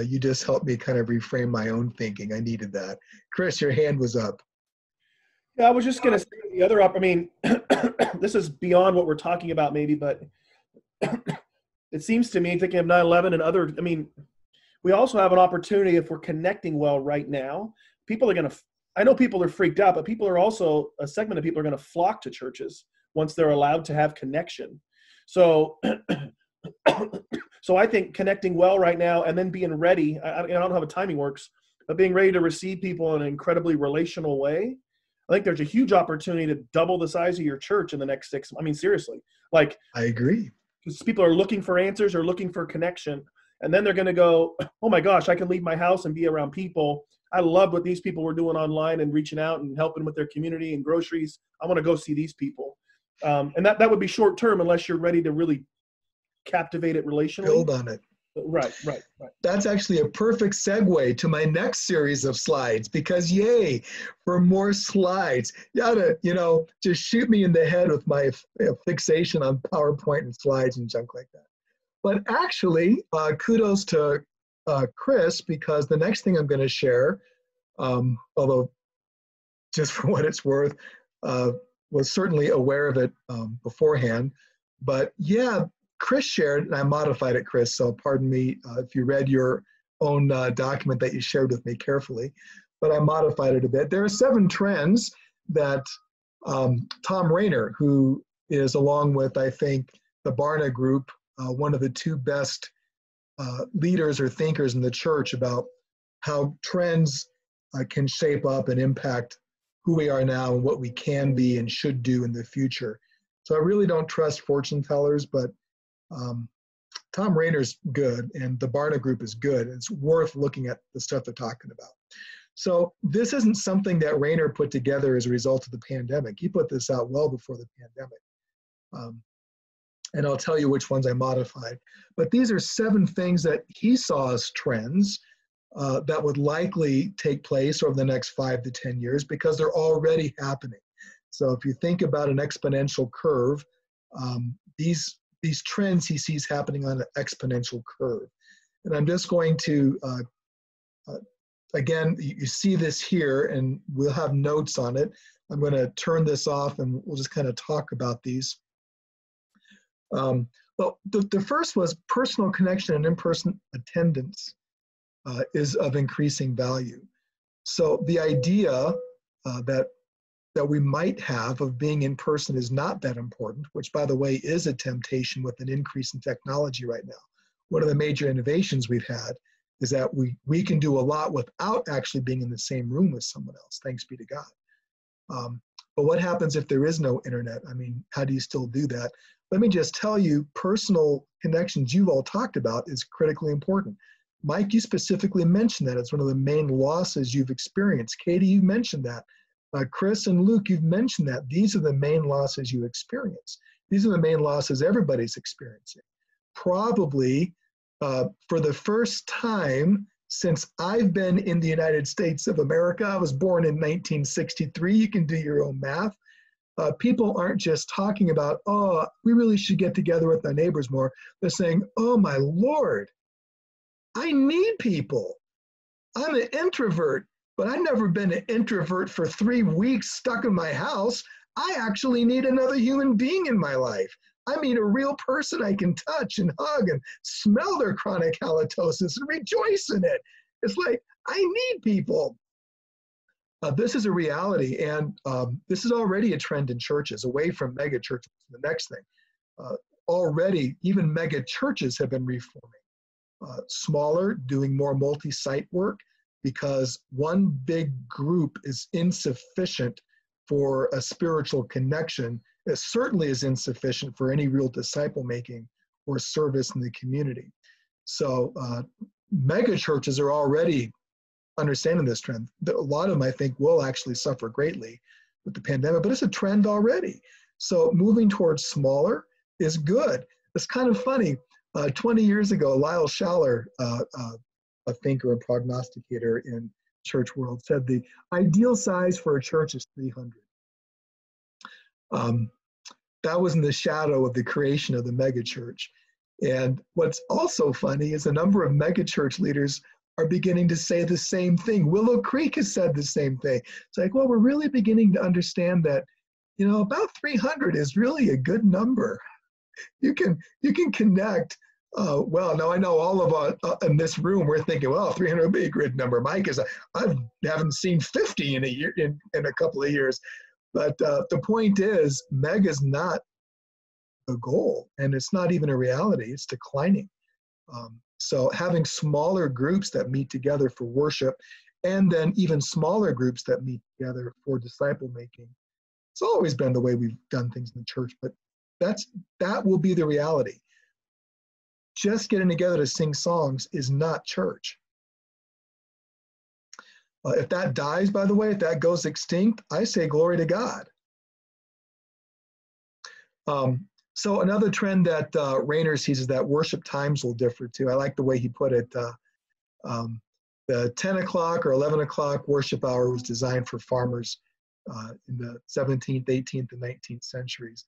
You just helped me kind of reframe my own thinking. I needed that. Chris, your hand was up. Yeah, I was just going to say the other I mean, this is beyond what we're talking about maybe, but it seems to me, thinking of 9/11 and other, I mean, we also have an opportunity if we're connecting well right now. People are going to, I know people are freaked out, but people are also, a segment of people are going to flock to churches once they're allowed to have connection. So, so I think connecting well right now and then being ready, I don't know how the timing works, but being ready to receive people in an incredibly relational way. I think there's a huge opportunity to double the size of your church in the next 6 months. I mean, seriously, like, I agree. Because people are looking for answers or looking for connection. And then they're going to go, oh my gosh, I can leave my house and be around people. I love what these people were doing online and reaching out and helping with their community and groceries. I want to go see these people. And that would be short term unless you're ready to really captivate it relationally. Build on it. Right. That's actually a perfect segue to my next series of slides, because yay for more slides. You gotta, just shoot me in the head with my fixation on PowerPoint and slides and junk like that. But actually, kudos to Chris, because the next thing I'm going to share, although just for what it's worth, was certainly aware of it beforehand. But yeah, Chris shared, and I modified it, Chris, so pardon me if you read your own document that you shared with me carefully, but I modified it a bit. There are 7 trends that Thom Rainer, who is, along with, I think, the Barna Group, one of the 2 best leaders or thinkers in the church about how trends can shape up and impact who we are now and what we can be and should do in the future. So I really don't trust fortune tellers, but Thom Rainer's good and the Barna Group is good. It's worth looking at the stuff they're talking about. So this isn't something that Rainer put together as a result of the pandemic. He put this out well before the pandemic. And I'll tell you which ones I modified. But these are 7 things that he saw as trends that would likely take place over the next 5 to 10 years because they're already happening. So if you think about an exponential curve, these trends he sees happening on an exponential curve. And I'm just going to, again, you see this here and we'll have notes on it. I'm going to turn this off and we'll just kind of talk about these. Well, the first was personal connection and in-person attendance is of increasing value. So the idea that we might have of being in person is not that important, which, by the way, is a temptation with an increase in technology right now. One of the major innovations we've had is that we can do a lot without actually being in the same room with someone else, thanks be to God. But what happens if there is no internet? I mean, how do you still do that? Let me just tell you, personal connections you've all talked about is critically important. Mike, you specifically mentioned that it's one of the main losses you've experienced. Katie, you mentioned that. Chris and Luke, you've mentioned that. These are the main losses you experience. These are the main losses everybody's experiencing. Probably for the first time since I've been in the United States of America, I was born in 1963, you can do your own math. People aren't just talking about, oh, we really should get together with our neighbors more. They're saying, oh my Lord, I need people. I'm an introvert. But I've never been an introvert for 3 weeks stuck in my house. I actually need another human being in my life. I mean, a real person I can touch and hug and smell their chronic halitosis and rejoice in it. It's like, I need people. This is a reality, and this is already a trend in churches, away from mega churches. The next thing, already, even mega churches have been reforming. Smaller, doing more multi-site work, because one big group is insufficient for a spiritual connection, it certainly is insufficient for any real disciple making or service in the community. So mega churches are already understanding this trend. A lot of them, I think, will actually suffer greatly with the pandemic, but it's a trend already. So moving towards smaller is good. It's kind of funny. 20 years ago, Lyle Schaller, a thinker and prognosticator in church world, said the ideal size for a church is 300. That was in the shadow of the creation of the megachurch. And what's also funny is a number of megachurch leaders are beginning to say the same thing. Willow Creek has said the same thing. It's like, well, we're really beginning to understand that, you know, about 300 is really a good number. You can connect. Well, now I know all of us in this room, we're thinking, well, 300 would be a good number. Mike is, I haven't seen 50 in a year, in a couple of years. But the point is, mega is not the goal, and it's not even a reality. It's declining. So having smaller groups that meet together for worship, and then even smaller groups that meet together for disciple making, it's always been the way we've done things in the church, but that will be the reality. Just getting together to sing songs is not church. If that dies, by the way, if that goes extinct, I say glory to God. So another trend that Rainer sees is that worship times will differ too. I like the way he put it. The 10 o'clock or 11 o'clock worship hour was designed for farmers in the 17th, 18th, and 19th centuries.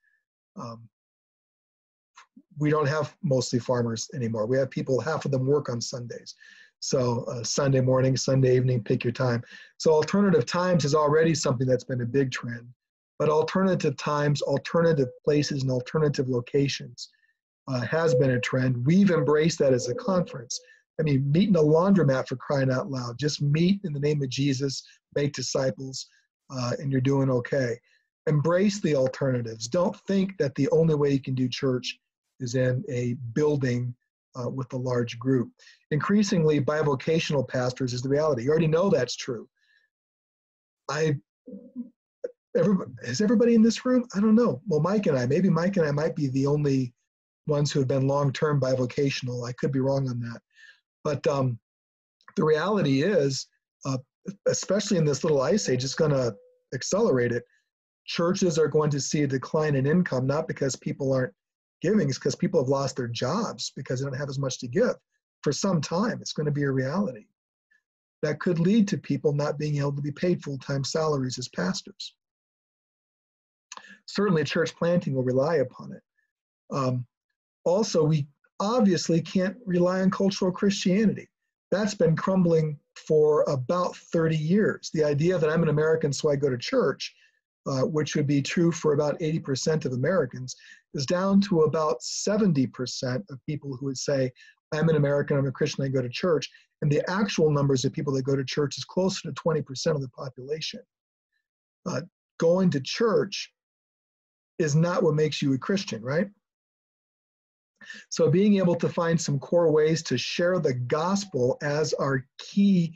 We don't have mostly farmers anymore. We have people, half of them work on Sundays. So Sunday morning, Sunday evening, pick your time. So alternative times is already something that's been a big trend. But alternative times, alternative places, and alternative locations has been a trend. We've embraced that as a conference. I mean, meet in a laundromat, for crying out loud. Just meet in the name of Jesus, make disciples, and you're doing okay. Embrace the alternatives. Don't think that the only way you can do church is in a building with a large group. Increasingly, bivocational pastors is the reality. You already know that's true. Is everybody in this room? I don't know. Well, Mike and I might be the only ones who have been long-term bivocational. I could be wrong on that. But the reality is, especially in this little ice age, it's going to accelerate it. Churches are going to see a decline in income, not because people aren't giving, it's because people have lost their jobs because they don't have as much to give. For some time, it's going to be a reality. That could lead to people not being able to be paid full-time salaries as pastors. Certainly, church planting will rely upon it. Also, we obviously can't rely on cultural Christianity. That's been crumbling for about 30 years. The idea that I'm an American, so I go to church, which would be true for about 80% of Americans, is down to about 70% of people who would say, I'm an American, I'm a Christian, I go to church. And the actual numbers of people that go to church is closer to 20% of the population. Going to church is not what makes you a Christian, right? So being able to find some core ways to share the gospel as our key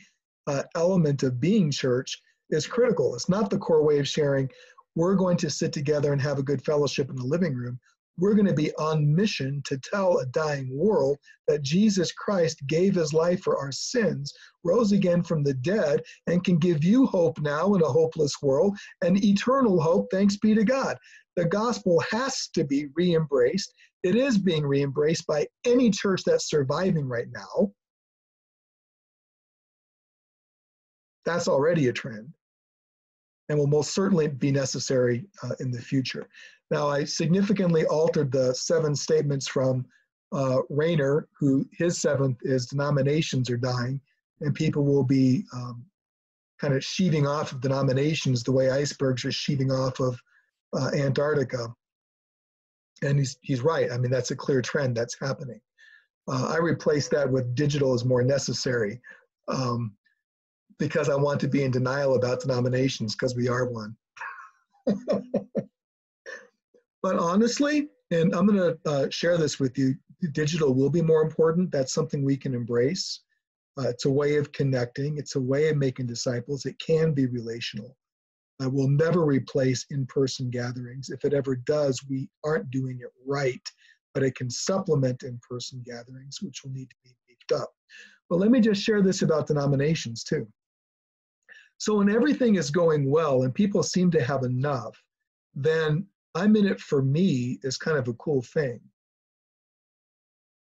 element of being church is critical. It's not the core way of sharing. We're going to sit together and have a good fellowship in the living room. We're going to be on mission to tell a dying world that Jesus Christ gave his life for our sins, rose again from the dead, and can give you hope now in a hopeless world, and eternal hope, thanks be to God. The gospel has to be re-embraced. It is being re-embraced by any church that's surviving right now. That's already a trend and will most certainly be necessary in the future. Now, I significantly altered the 7 statements from Rainer, who his 7th is denominations are dying, and people will be kind of sheaving off of denominations the way icebergs are sheaving off of Antarctica. And he's right. I mean, that's a clear trend that's happening. I replaced that with digital is more necessary because I want to be in denial about denominations because we are one. But honestly, and I'm going to share this with you, digital will be more important. That's something we can embrace. It's a way of connecting. It's a way of making disciples. It can be relational. will never replace in-person gatherings. If it ever does, we aren't doing it right, but it can supplement in-person gatherings, which will need to be beefed up. But let me just share this about denominations too. So when everything is going well and people seem to have enough, then I'm in it for me is kind of a cool thing.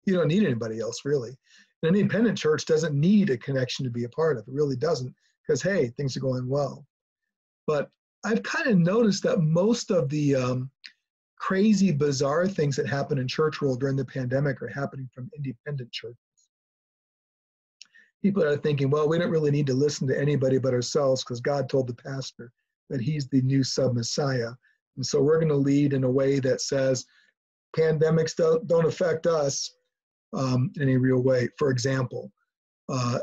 You don't need anybody else, really. An independent church doesn't need a connection to be a part of. It really doesn't, because, hey, things are going well. But I've kind of noticed that most of the crazy, bizarre things that happen in church world during the pandemic are happening from independent churches. People are thinking, well, we don't really need to listen to anybody but ourselves because God told the pastor that he's the new sub-Messiah. And so we're going to lead in a way that says pandemics don't affect us in any real way, for example,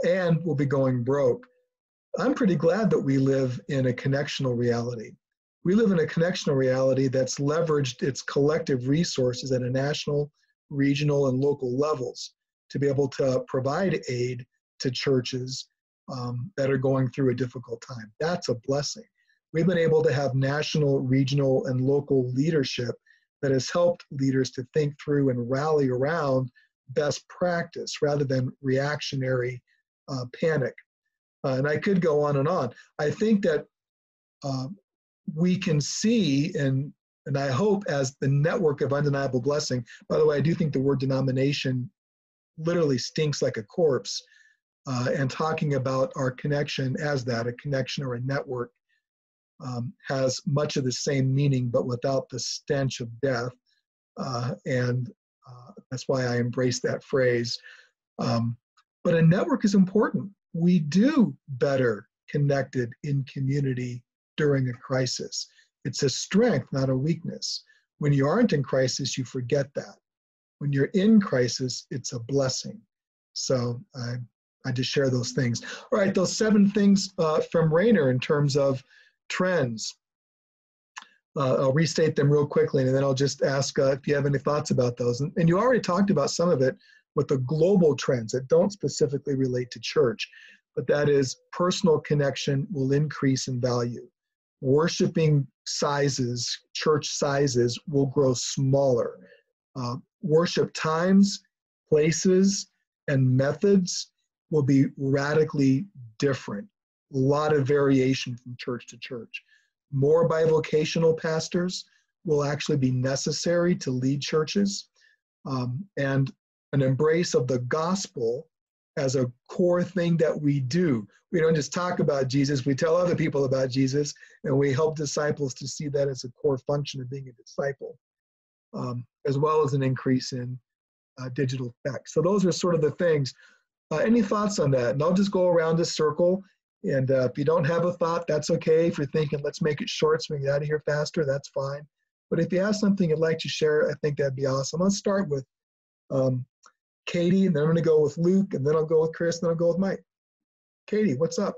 and we'll be going broke. I'm pretty glad that we live in a connectional reality. We live in a connectional reality that's leveraged its collective resources at a national, regional, and local levels to be able to provide aid to churches that are going through a difficult time. That's a blessing. We've been able to have national, regional, and local leadership that has helped leaders to think through and rally around best practice rather than reactionary panic. And I could go on and on. I think that we can see, and I hope as the network of undeniable blessing, by the way, I do think the word denomination literally stinks like a corpse, and talking about our connection as that, a connection or a network, has much of the same meaning, but without the stench of death. And that's why I embrace that phrase. But a network is important. We do better connected in community during a crisis. It's a strength, not a weakness. When you aren't in crisis, you forget that. When you're in crisis, it's a blessing. So I just share those things. All right, those 7 things from Rainer in terms of trends. I'll restate them real quickly, and then I'll just ask if you have any thoughts about those. And you already talked about some of it with the global trends that don't specifically relate to church, but that is personal connection will increase in value. Worshiping sizes, church sizes will grow smaller. Worship times, places, and methods will be radically different. A lot of variation from church to church. More bivocational pastors will actually be necessary to lead churches, and an embrace of the gospel as a core thing that we do. We don't just talk about Jesus, we tell other people about Jesus, and we help disciples to see that as a core function of being a disciple, as well as an increase in digital tech. So those are sort of the things. Any thoughts on that? And I'll just go around this circle. And if you don't have a thought, that's okay. If you're thinking, let's make it short so we can get out of here faster, that's fine. But if you have something you'd like to share, I think that'd be awesome. Let's start with Katie, and then I'm going to go with Luke, and then I'll go with Chris, and then I'll go with Mike. Katie, what's up?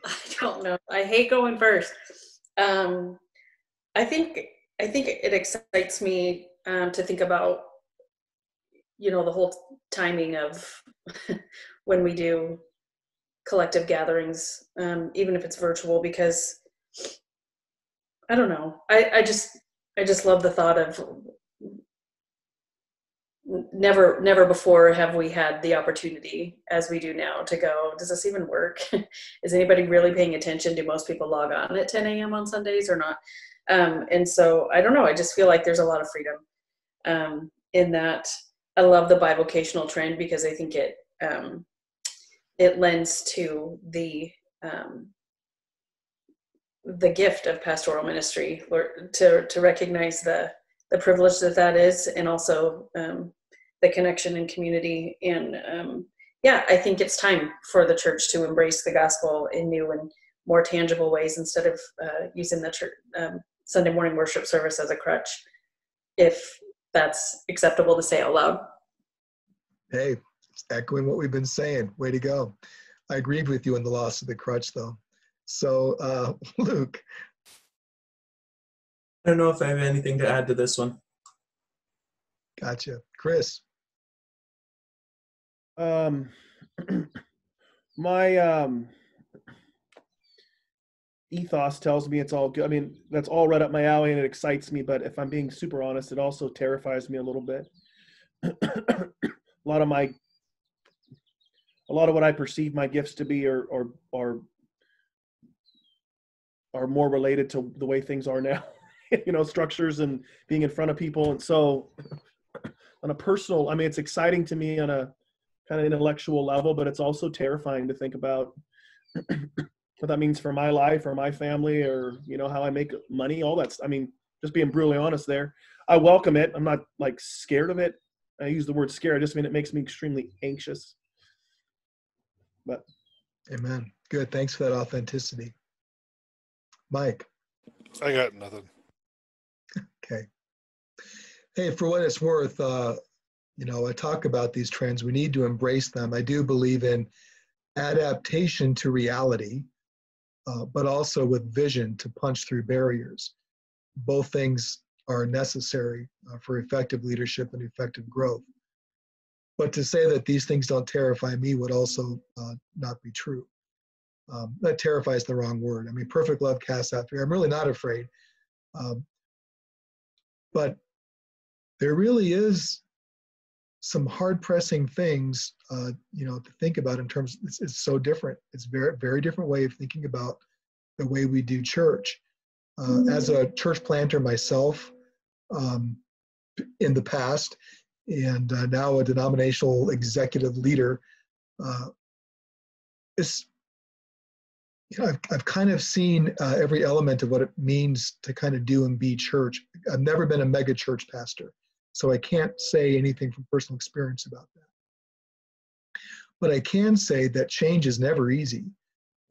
I don't know. I hate going first. I think it excites me to think about, the whole timing of when we do collective gatherings, even if it's virtual, because I don't know. I just love the thought of never before have we had the opportunity as we do now to go, does this even work? Is anybody really paying attention? Do most people log on at 10 a.m. on Sundays or not? And so I don't know. I just feel like there's a lot of freedom in that. I love the bivocational trend because I think it lends to the gift of pastoral ministry, or to recognize the privilege that is, and also the connection and community. And I think it's time for the church to embrace the gospel in new and more tangible ways instead of using the church, Sunday morning worship service as a crutch, if that's acceptable to say out loud. Hey, echoing what we've been saying. Way to go. I agreed with you on the loss of the crutch, though. So, Luke. I don't know if I have anything to add to this one. Gotcha. Chris. My ethos tells me it's all good. I mean, that's all right up my alley and it excites me, but if I'm being super honest, it also terrifies me a little bit. A lot of what I perceive my gifts to be are more related to the way things are now, structures and being in front of people. And so on a personal, I mean, it's exciting to me on a kind of intellectual level, but it's also terrifying to think about what that means for my life or my family or, how I make money, all that. I mean, just being brutally honest there. I welcome it. I'm not like scared of it. I use the word scared. I just mean it makes me extremely anxious. But. Amen. Good. Thanks for that authenticity. Mike. I got nothing. Okay. Hey, for what it's worth, I talk about these trends. We need to embrace them. I do believe in adaptation to reality, but also with vision to punch through barriers. Both things are necessary for effective leadership and effective growth. But to say that these things don't terrify me would also not be true. That terrifies the wrong word. I mean, perfect love casts out fear. I'm really not afraid. But there really is some hard-pressing things, to think about in terms, it's so different. It's very, very different way of thinking about the way we do church. As a church planter myself in the past, and now a denominational executive leader, I've kind of seen every element of what it means to kind of do and be church. I've never been a mega church pastor, so I can't say anything from personal experience about that. But I can say that change is never easy.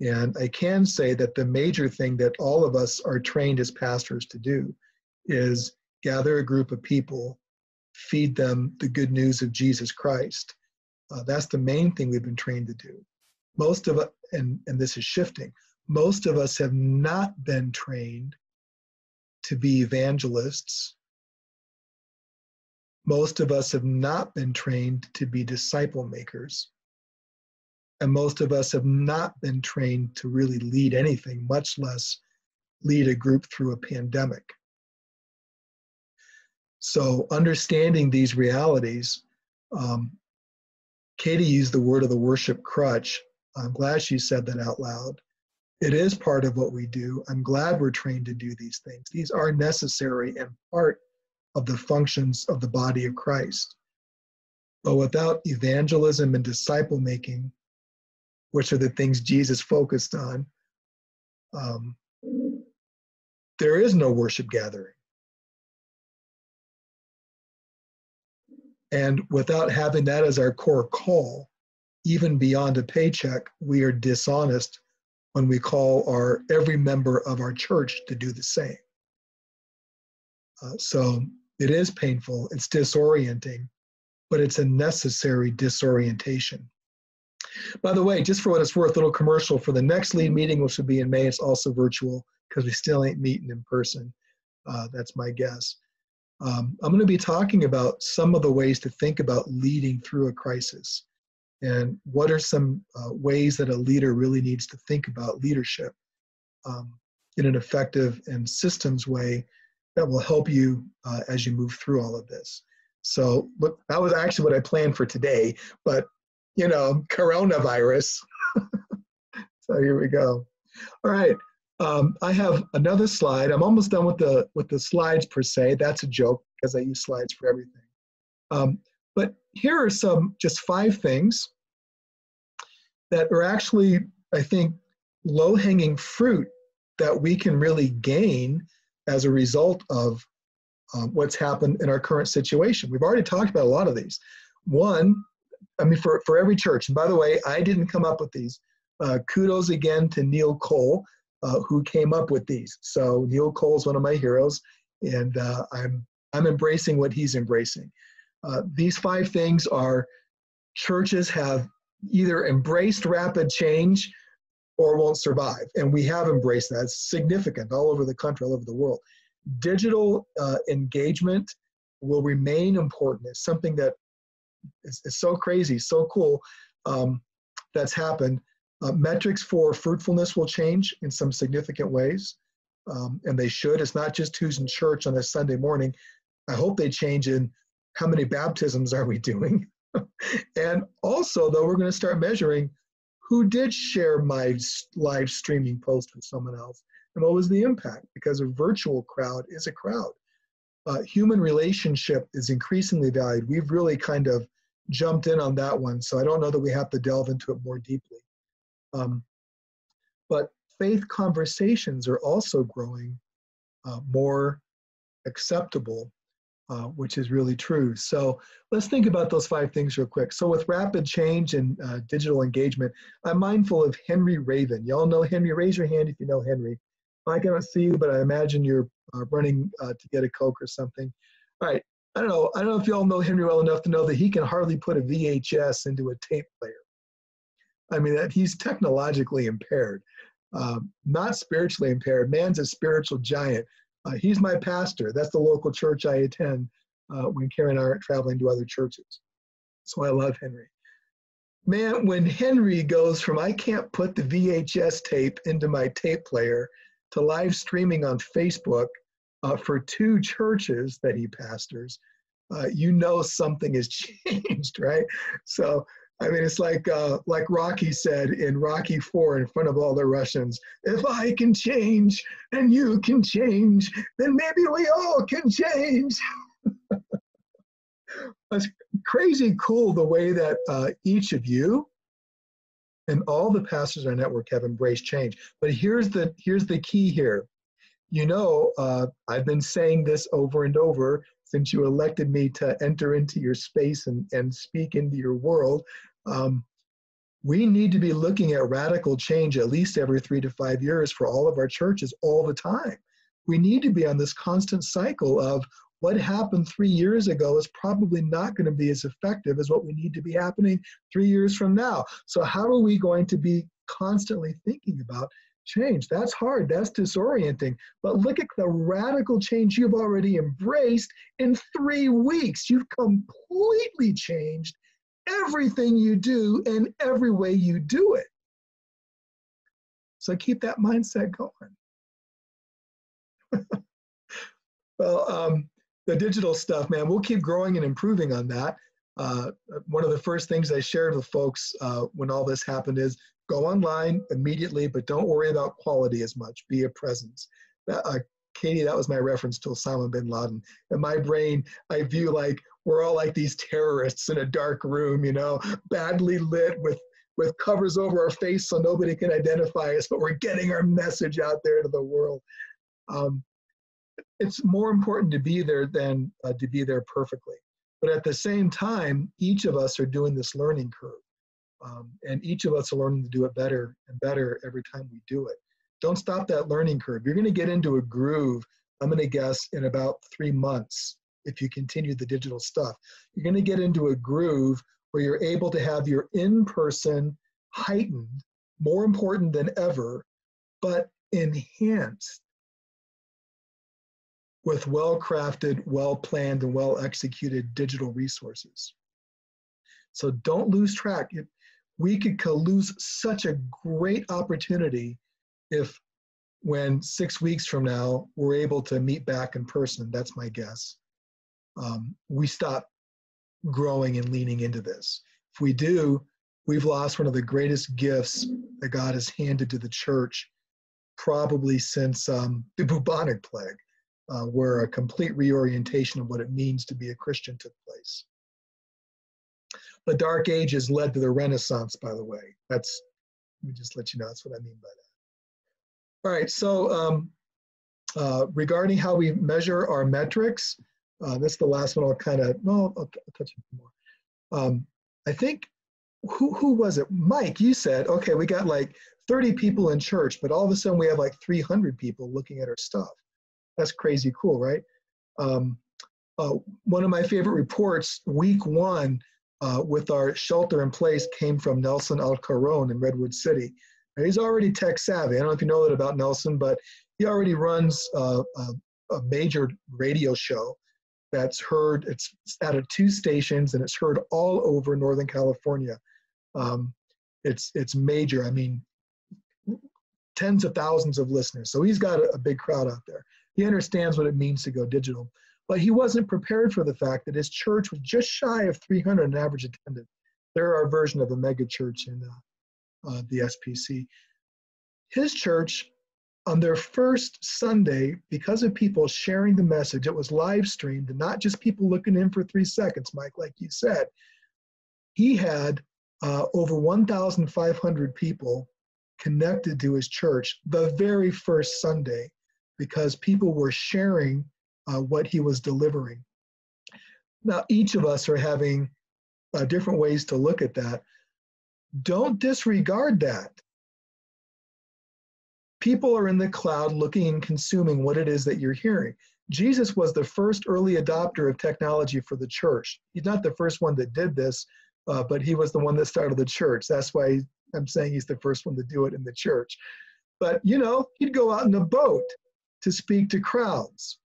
And I can say that the major thing that all of us are trained as pastors to do is gather a group of people, feed them the good news of Jesus Christ. That's the main thing we've been trained to do. Most of us, and this is shifting, most of us have not been trained to be evangelists. Most of us have not been trained to be disciple makers. And most of us have not been trained to really lead anything, much less lead a group through a pandemic. So understanding these realities, Katie used the word of the worship crutch. I'm glad she said that out loud. It is part of what we do. I'm glad we're trained to do these things. These are necessary and part of the functions of the body of Christ. But without evangelism and disciple making, which are the things Jesus focused on, there is no worship gathering. And without having that as our core call, even beyond a paycheck, we are dishonest when we call every member of our church to do the same. So it is painful, it's disorienting, but it's a necessary disorientation. By the way, just for what it's worth, a little commercial for the next lead meeting, which will be in May. It's also virtual because we still ain't meeting in person. That's my guess. I'm going to be talking about some of the ways to think about leading through a crisis. And what are some ways that a leader really needs to think about leadership in an effective and systems way that will help you as you move through all of this. So look, that was actually what I planned for today, but coronavirus. So here we go. All right. I have another slide. I'm almost done with the slides per se. That's a joke because I use slides for everything. But here are just 5 things that are actually, I think, low-hanging fruit that we can really gain as a result of what's happened in our current situation. We've already talked about a lot of these. One, I mean, for every church, and by the way, I didn't come up with these. Kudos again to Neil Cole, who came up with these. So Neil Cole is one of my heroes, and I'm embracing what he's embracing. These 5 things are: churches have either embraced rapid change or won't survive. And we have embraced that. It's significant all over the country, all over the world. Digital engagement will remain important. It's something that is so crazy, so cool that's happened. Metrics for fruitfulness will change in some significant ways, and they should. It's not just who's in church on a Sunday morning. I hope they change in how many baptisms are we doing. And also, though, we're going to start measuring who did share my live streaming post with someone else and what was the impact, because a virtual crowd is a crowd. Human relationship is increasingly valued. We've really kind of jumped in on that one, so I don't know that we have to delve into it more deeply. But faith conversations are also growing more acceptable, which is really true. So let's think about those 5 things real quick. So with rapid change and digital engagement, I'm mindful of Henry Raven. Y'all know Henry? Raise your hand if you know Henry. I cannot see you, but I imagine you're running to get a Coke or something. All right. I don't know if y'all know Henry well enough to know that he can hardly put a VHS into a tape player. I mean, that he's technologically impaired, not spiritually impaired. Man's a spiritual giant. He's my pastor. That's the local church I attend when Karen and I aren't traveling to other churches. So I love Henry. Man, when Henry goes from I can't put the VHS tape into my tape player to live streaming on Facebook for 2 churches that he pastors, you know something has changed, right? So, I mean, it's like Rocky said in Rocky IV in front of all the Russians, if I can change and you can change, then maybe we all can change. It's crazy cool the way that each of you and all the pastors in our network have embraced change. But here's the key here. You know, I've been saying this over and over since you elected me to enter into your space and speak into your world. We need to be looking at radical change at least every 3 to 5 years for all of our churches all the time. We need to be on this constant cycle of what happened 3 years ago is probably not going to be as effective as what we need to be happening 3 years from now. So how are we going to be constantly thinking about change? That's hard. That's disorienting. But look at the radical change you've already embraced in 3 weeks. You've completely changed everything you do and every way you do it. So keep that mindset going. Well, the digital stuff, man, we'll keep growing and improving on that. One of the first things I shared with folks when all this happened is go online immediately, but don't worry about quality as much. Be a presence. Katie, that was my reference to Osama bin Laden. In my brain, I view like we're all like these terrorists in a dark room, you know, badly lit with covers over our face so nobody can identify us, but we're getting our message out there to the world. It's more important to be there than to be there perfectly. But at the same time, each of us are doing this learning curve. And each of us are learning to do it better and better every time we do it. Don't stop that learning curve. You're going to get into a groove, I'm going to guess, in about 3 months if you continue the digital stuff. You're going to get into a groove where you're able to have your in-person heightened, more important than ever, but enhanced with well-crafted, well-planned, and well-executed digital resources. So don't lose track. We could lose such a great opportunity if when 6 weeks from now, we're able to meet back in person. That's my guess. We stop growing and leaning into this. If we do, we've lost one of the greatest gifts that God has handed to the church probably since the bubonic plague, where a complete reorientation of what it means to be a Christian took place. The Dark Ages led to the Renaissance, by the way. Let me just let you know, that's what I mean by that. All right, so regarding how we measure our metrics, this is the last one I'll I'll touch it more. I think, who was it? Mike, you said, okay, we got like 30 people in church, but all of a sudden we have like 300 people looking at our stuff. That's crazy cool, right? One of my favorite reports, week 1, with our shelter in place came from Nelson Alcaron in Redwood City. Now, he's already tech savvy. I don't know if you know that about Nelson, but he already runs a major radio show that's heard. It's out of 2 stations and it's heard all over Northern California. it's major. I mean, tens of thousands of listeners. So he's got a big crowd out there. He understands what it means to go digital. But he wasn't prepared for the fact that his church was just shy of 300 in average attendance. They're our version of a mega church in the SPC. His church, on their first Sunday, because of people sharing the message, it was live streamed, and not just people looking in for 3 seconds, Mike, like you said. He had over 1,500 people connected to his church the very first Sunday because people were sharing what he was delivering. Now, each of us are having different ways to look at that. Don't disregard that. People are in the cloud looking and consuming what it is that you're hearing. Jesus was the first early adopter of technology for the church. He's not the first one that did this, but he was the one that started the church. That's why I'm saying he's the first one to do it in the church. But, you know, he'd go out in a boat to speak to crowds,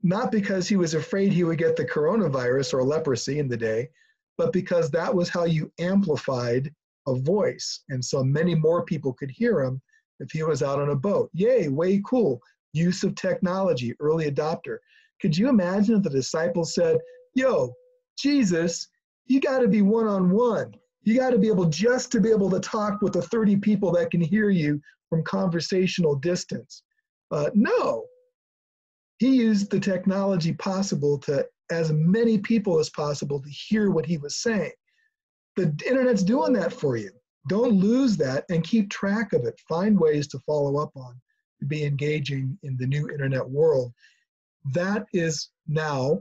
not because he was afraid he would get the coronavirus or leprosy in the day, but because that was how you amplified a voice. And so many more people could hear him if he was out on a boat. Yay, way cool. Use of technology, early adopter. Could you imagine if the disciples said, yo, Jesus, you got to be one-on-one. You got to be able just to be able to talk with the 30 people that can hear you from conversational distance. No. He used the technology possible to as many people as possible to hear what he was saying. The internet's doing that for you. Don't lose that and keep track of it. Find ways to follow up on, to be engaging in the new internet world. That is now,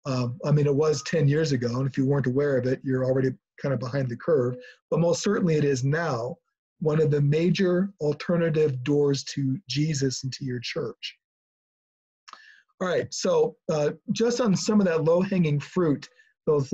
I mean, it was 10 years ago, and if you weren't aware of it, you're already kind of behind the curve, but most certainly it is now one of the major alternative doors to Jesus and to your church. All right, so just on some of that low-hanging fruit, those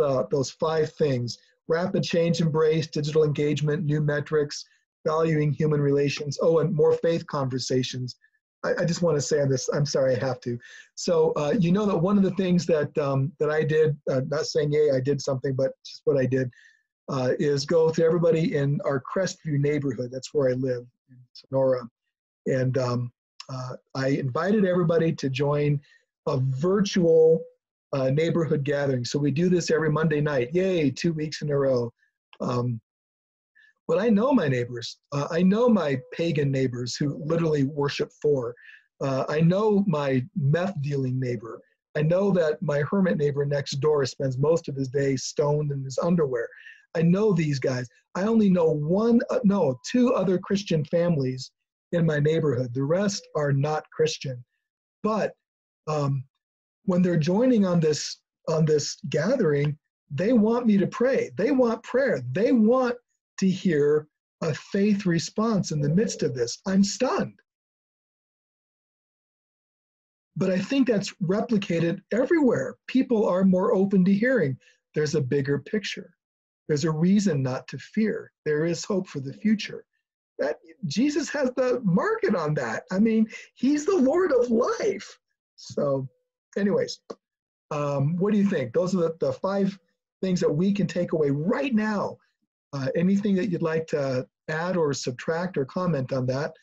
5 things: rapid change embrace, digital engagement, new metrics, valuing human relations, and more faith conversations. I just want to say on this, I'm sorry, I have to. So you know that one of the things that I did, not saying, yay, I did something, but just what I did, is go to everybody in our Crestview neighborhood. That's where I live, in Sonora. And I invited everybody to join a virtual neighborhood gathering. So we do this every Monday night. Yay, 2 weeks in a row. But I know my neighbors. I know my pagan neighbors who literally worship for. I know my meth dealing neighbor. I know that my hermit neighbor next door spends most of his day stoned in his underwear. I know these guys. I only know 2 other Christian families in my neighborhood. The rest are not Christian. But when they're joining on this gathering, they want me to pray. They want prayer. They want to hear a faith response in the midst of this. I'm stunned. But I think that's replicated everywhere. People are more open to hearing. There's a bigger picture. There's a reason not to fear. There is hope for the future. That Jesus has the market on that. I mean, he's the Lord of life. So anyways, what do you think? Those are the 5 things that we can take away right now. Anything that you'd like to add or subtract or comment on that?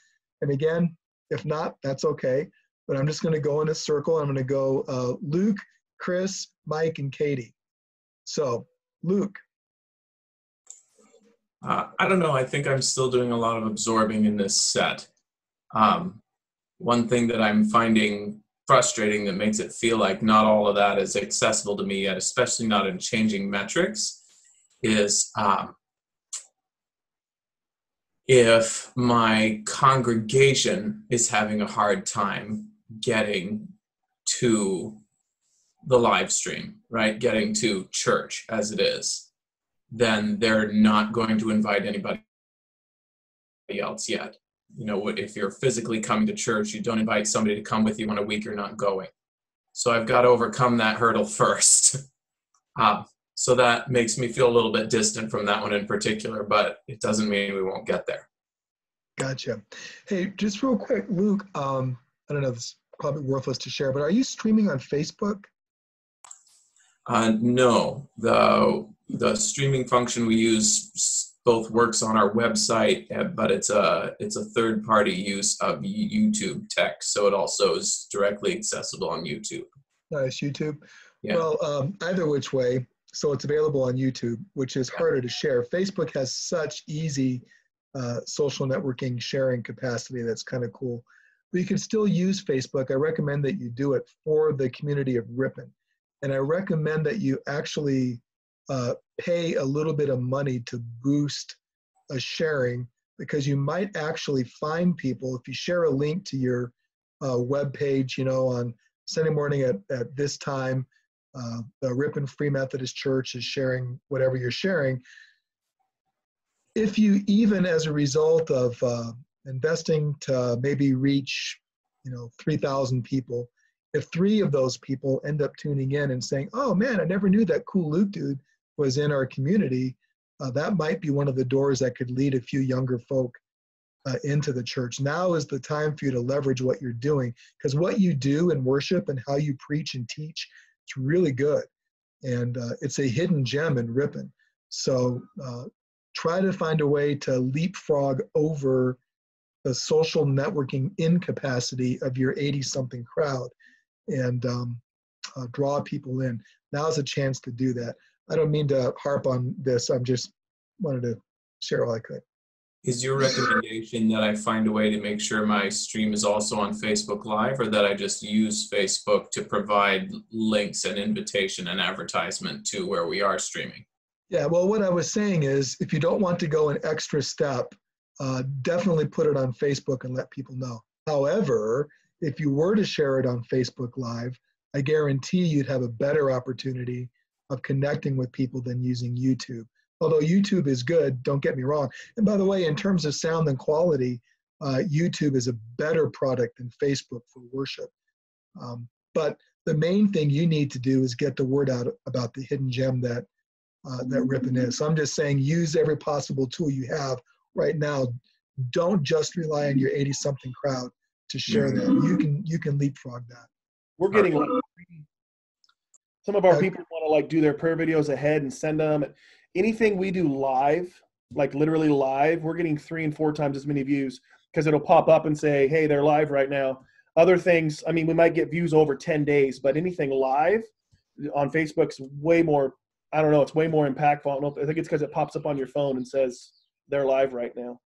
And again, if not, that's okay. But I'm just going to go in a circle. I'm going to go Luke, Chris, Mike, and Katie. So, Luke. I don't know. I think I'm still doing a lot of absorbing in this set. One thing that I'm finding frustrating that makes it feel like not all of that is accessible to me yet, especially not in changing metrics, is if my congregation is having a hard time getting to the live stream, right? Getting to church as it is, then they're not going to invite anybody else yet. You know, if you're physically coming to church, you don't invite somebody to come with you on a week you're not going. So I've got to overcome that hurdle first. So that makes me feel a little bit distant from that one in particular, but it doesn't mean we won't get there. Gotcha. Hey, just real quick, Luke, I don't know, this is probably worthless to share, but are you streaming on Facebook? No, the streaming function we use both works on our website, but it's a third-party use of YouTube text, so it also is directly accessible on YouTube. Nice, YouTube. Yeah. Well, either which way, so it's available on YouTube, which is harder to share. Facebook has such easy social networking sharing capacity that's kind of cool. But you can still use Facebook. I recommend that you do it for the community of Ripon. And I recommend that you actually pay a little bit of money to boost a sharing, because you might actually find people, if you share a link to your web page, on Sunday morning at this time, the Ripon Free Methodist Church is sharing whatever you're sharing. If you, even as a result of investing to maybe reach, 3,000 people, if 3 of those people end up tuning in and saying, oh man, I never knew that cool Luke dude was in our community, that might be one of the doors that could lead a few younger folk into the church. Now is the time for you to leverage what you're doing, because what you do in worship and how you preach and teach, it's really good. And it's a hidden gem in Ripon. So try to find a way to leapfrog over the social networking incapacity of your 80-something crowd and draw people in. Now's a chance to do that. I don't mean to harp on this. I'm just wanted to share all I could. Is your recommendation that I find a way to make sure my stream is also on Facebook Live, or that I just use Facebook to provide links and invitation and advertisement to where we are streaming? Yeah, well, what I was saying is, if you don't want to go an extra step, definitely put it on Facebook and let people know. However, if you were to share it on Facebook Live, I guarantee you'd have a better opportunity of connecting with people than using YouTube. Although YouTube is good, don't get me wrong. And by the way, in terms of sound and quality, YouTube is a better product than Facebook for worship. But the main thing you need to do is get the word out about the hidden gem that Ripon is. So I'm just saying, use every possible tool you have right now. Don't just rely on your 80-something crowd to share that. You can leapfrog that. We're getting some of our people want to do their prayer videos ahead and send them. Anything we do live, like literally live, we're getting 3 and 4 times as many views, because it'll pop up and say, hey, they're live right now. Other things, we might get views over 10 days, but anything live on Facebook's way more, I don't know, it's way more impactful. I think it's because it pops up on your phone and says they're live right now.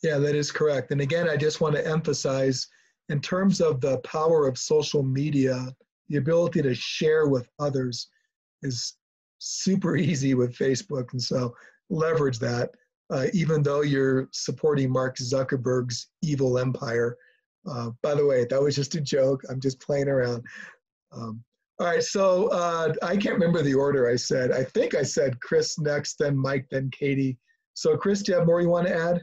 Yeah, that is correct. And again, I just want to emphasize, in terms of the power of social media, the ability to share with others is super easy with Facebook. And so leverage that, even though you're supporting Mark Zuckerberg's evil empire. By the way, that was just a joke. I'm just playing around. All right, so I can't remember the order I said. I think I said Chris next, then Mike, then Katie. So Chris, do you have more you want to add?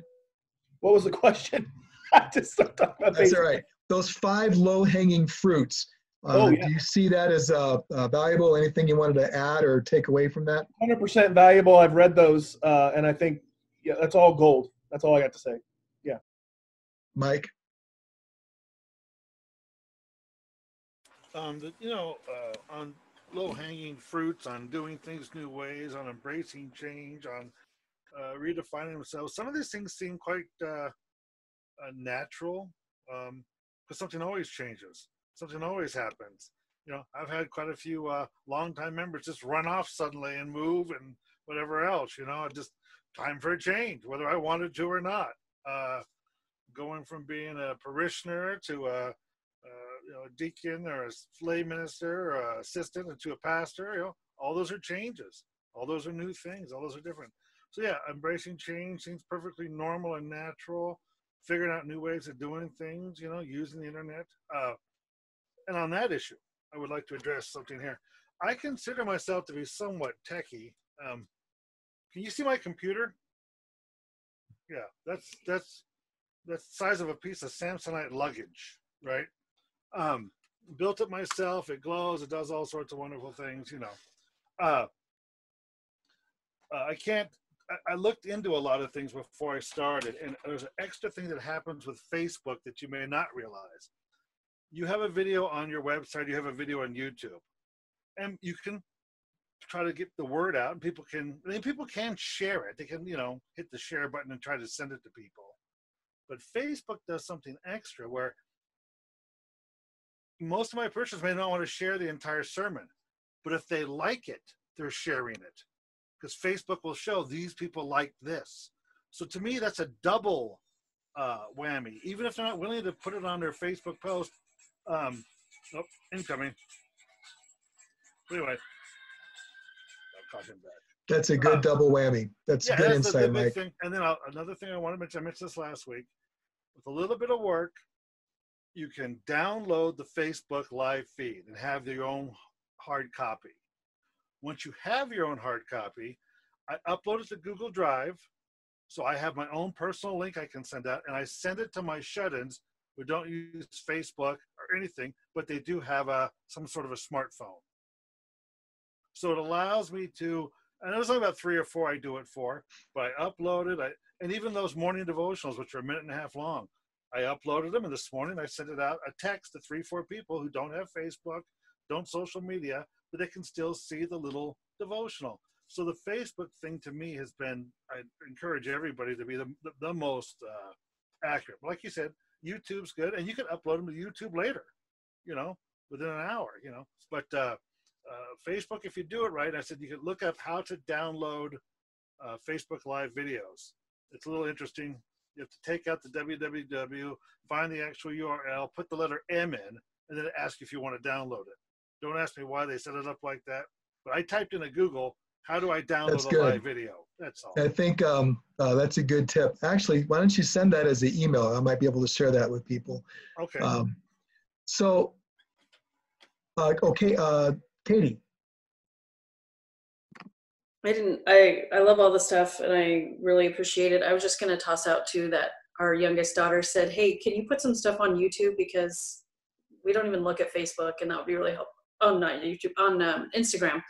What was the question? I just started talking about That's all right. Those 5 low-hanging fruits. Do you see that as valuable? Anything you wanted to add or take away from that? 100% valuable. I've read those, and I think, that's all gold. That's all I got to say. Yeah. Mike? On low-hanging fruits, on doing things new ways, on embracing change, on redefining themselves. Some of these things seem quite natural, because something always changes. Something always happens. I've had quite a few longtime members just run off suddenly and move and whatever else. Just time for a change, whether I wanted to or not. Going from being a parishioner to a deacon or a lay minister or assistant to a pastor, all those are changes. All those are new things. All those are different. So yeah, embracing change seems perfectly normal and natural. Figuring out new ways of doing things, using the internet. And on that issue, I would like to address something here. I consider myself to be somewhat techie. Can you see my computer? Yeah, that's the size of a piece of Samsonite luggage, right? Built it myself. It glows. It does all sorts of wonderful things. I looked into a lot of things before I started, and there's an extra thing that happens with Facebook that you may not realize. You have a video on your website, you have a video on YouTube, and you can try to get the word out, and people can share it. They can, hit the share button and try to send it to people. But Facebook does something extra where most of my parishioners may not want to share the entire sermon, but if they like it, they're sharing it, because Facebook will show these people like this. So to me, that's a double whammy. Even if they're not willing to put it on their Facebook post. Incoming. Anyway, I'll call him back. That's a good double whammy. That's good insight, Mike. Thing. And then another thing I want to mention, I mentioned this last week. With a little bit of work, you can download the Facebook live feed and have your own hard copy. Once you have your own hard copy, I upload it to Google Drive. So I have my own personal link I can send out, and I send it to my shut-ins who don't use Facebook or anything, but they do have some sort of a smartphone. So it allows me to, and there's only about 3 or 4 I do it for, but I upload it. And even those morning devotionals, which are 1.5 minutes long, I uploaded them, and this morning I sent it out, a text to 3 or 4 people who don't have Facebook, don't social media, but they can still see the little devotional. So the Facebook thing to me has been, I encourage everybody to be the most accurate. But like you said, YouTube's good, and you can upload them to YouTube later, within an hour, But Facebook, if you do it right, I said you can look up how to download Facebook Live videos. It's a little interesting. You have to take out the www, find the actual URL, put the letter M in, and then ask if you want to download it. Don't ask me why they set it up like that. But I typed into Google, how do I download a live video? That's all. I think that's a good tip. Actually, why don't you send that as an email? I might be able to share that with people. Okay. Katie. I love all the stuff, and I really appreciate it. I was just going to toss out too that our youngest daughter said, hey, can you put some stuff on YouTube, because we don't even look at Facebook, and that would be really helpful. Oh, not YouTube, on Instagram.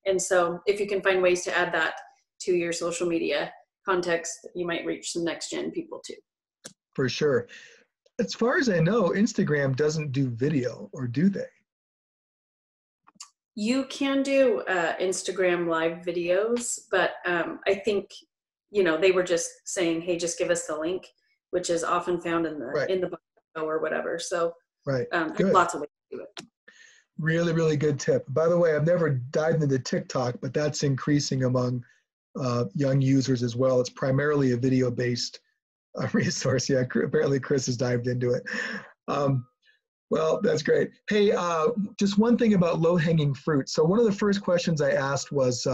And so if you can find ways to add that to your social media context, you might reach some next gen people too. For sure. As far as I know, Instagram doesn't do video, or do they? You can do Instagram live videos, but I think, they were just saying, hey, just give us the link, which is often found in the bio or whatever. So there's lots of ways to do it. Really, really good tip. By the way, I've never dived into TikTok, but that's increasing among young users as well. It's primarily a video-based resource. Yeah, apparently Chris has dived into it. Well, that's great. Hey, just one thing about low-hanging fruit. So one of the first questions I asked was,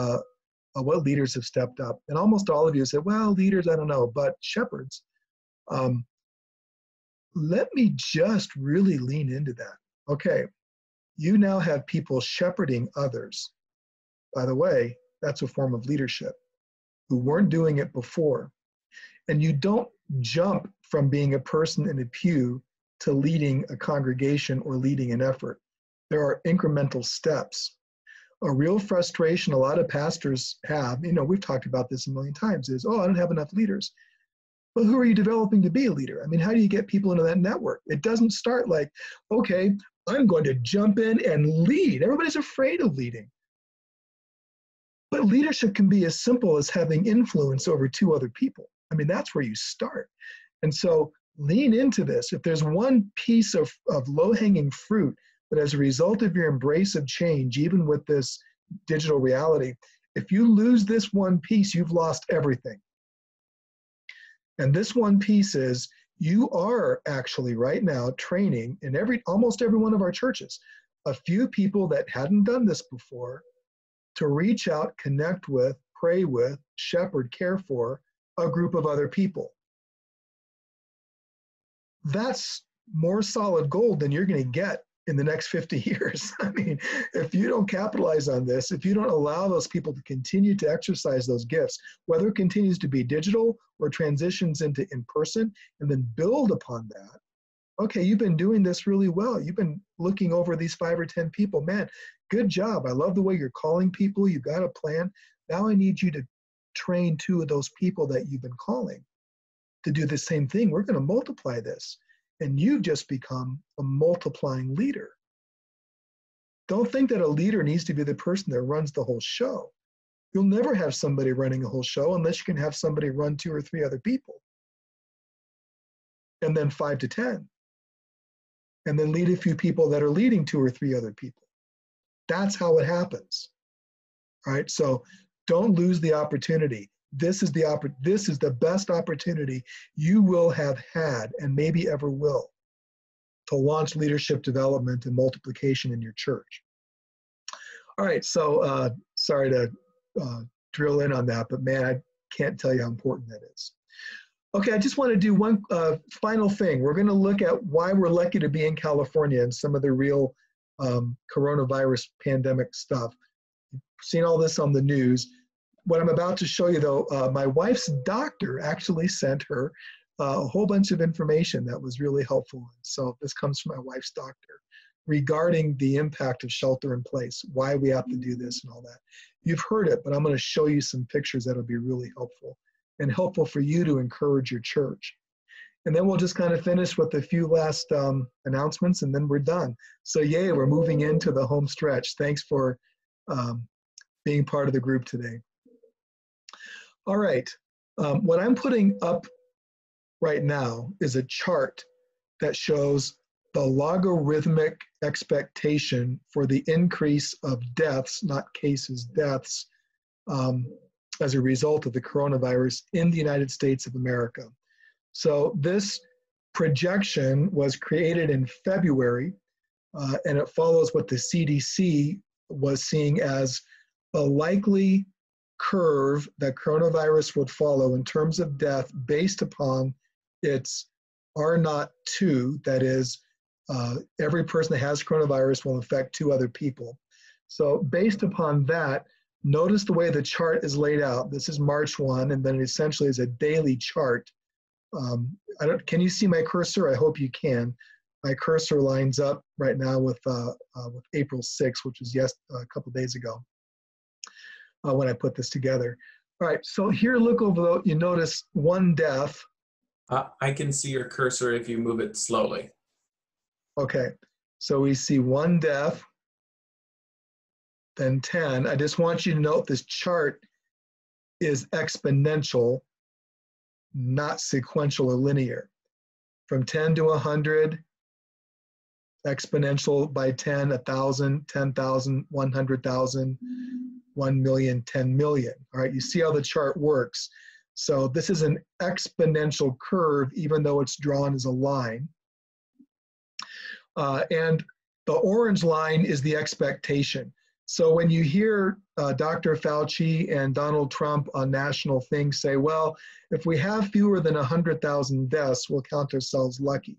what leaders have stepped up? And almost all of you said, well, leaders, I don't know, but shepherds. Let me just really lean into that. Okay, you now have people shepherding others. By the way, that's a form of leadership, who weren't doing it before. And you don't jump from being a person in a pew to leading a congregation or leading an effort. There are incremental steps. A real frustration a lot of pastors have, we've talked about this a million times, is, I don't have enough leaders. Well, who are you developing to be a leader? I mean, how do you get people into that network? It doesn't start like, okay, I'm going to jump in and lead. Everybody's afraid of leading. But leadership can be as simple as having influence over 2 other people. I mean, that's where you start. And so lean into this. If there's one piece of low-hanging fruit that as a result of your embrace of change, even with this digital reality, if you lose this one piece, you've lost everything. And this one piece is, you are actually right now training in almost every one of our churches, a few people that hadn't done this before to reach out, connect with, pray with, shepherd, care for a group of other people. That's more solid gold than you're going to get in the next 50 years. I mean, if you don't capitalize on this, if you don't allow those people to continue to exercise those gifts, whether it continues to be digital or transitions into in-person, and then build upon that, okay, you've been doing this really well. You've been looking over these 5 or 10 people. Man, good job. I love the way you're calling people. You've got a plan. Now I need you to train 2 of those people that you've been calling to do the same thing. We're going to multiply this. And you've just become a multiplying leader. don't think that a leader needs to be the person that runs the whole show. You'll never have somebody running a whole show unless you can have somebody run 2 or 3 other people. And then 5 to 10. And then lead a few people that are leading 2 or 3 other people. That's how it happens. All right, so don't lose the opportunity. This is the best opportunity you will have had and maybe ever will to launch leadership development and multiplication in your church. All right, so sorry to drill in on that, but man, I can't tell you how important that is. Okay, I just want to do one final thing. We're going to look at why we're lucky to be in California and some of the real coronavirus pandemic stuff. You've seen all this on the news. What I'm about to show you, though, my wife's doctor actually sent her a whole bunch of information that was really helpful. So this comes from my wife's doctor regarding the impact of shelter in place, why we have to do this and all that. You've heard it, but I'm going to show you some pictures that'll be really helpful and helpful for you to encourage your church. And then we'll just kind of finish with a few last announcements, and then we're done. So yay, we're moving into the home stretch. Thanks for being part of the group today. All right, what I'm putting up right now is a chart that shows the logarithmic expectation for the increase of deaths, not cases, deaths, as a result of the coronavirus in the United States of America. So this projection was created in February, and it follows what the CDC was seeing as a likely curve that coronavirus would follow in terms of death based upon its R02, that is, every person that has coronavirus will infect 2 other people. So based upon that, notice the way the chart is laid out. This is March 1, and then it essentially is a daily chart. Can you see my cursor? I hope you can. My cursor lines up right now with April 6th, which was a couple days ago when I put this together. All right, so here, look over, you notice 1 death. I can see your cursor if you move it slowly. Okay, so we see 1 death, then 10. I just want you to note this chart is exponential, not sequential or linear. From 10 to 100, exponential by 10, 1,000, 10,000, 100,000, 1 million, 10 million. All right, you see how the chart works. So this is an exponential curve, even though it's drawn as a line. And the orange line is the expectation. So when you hear Dr. Fauci and Donald Trump on national things say, well, if we have fewer than 100,000 deaths, we'll count ourselves lucky.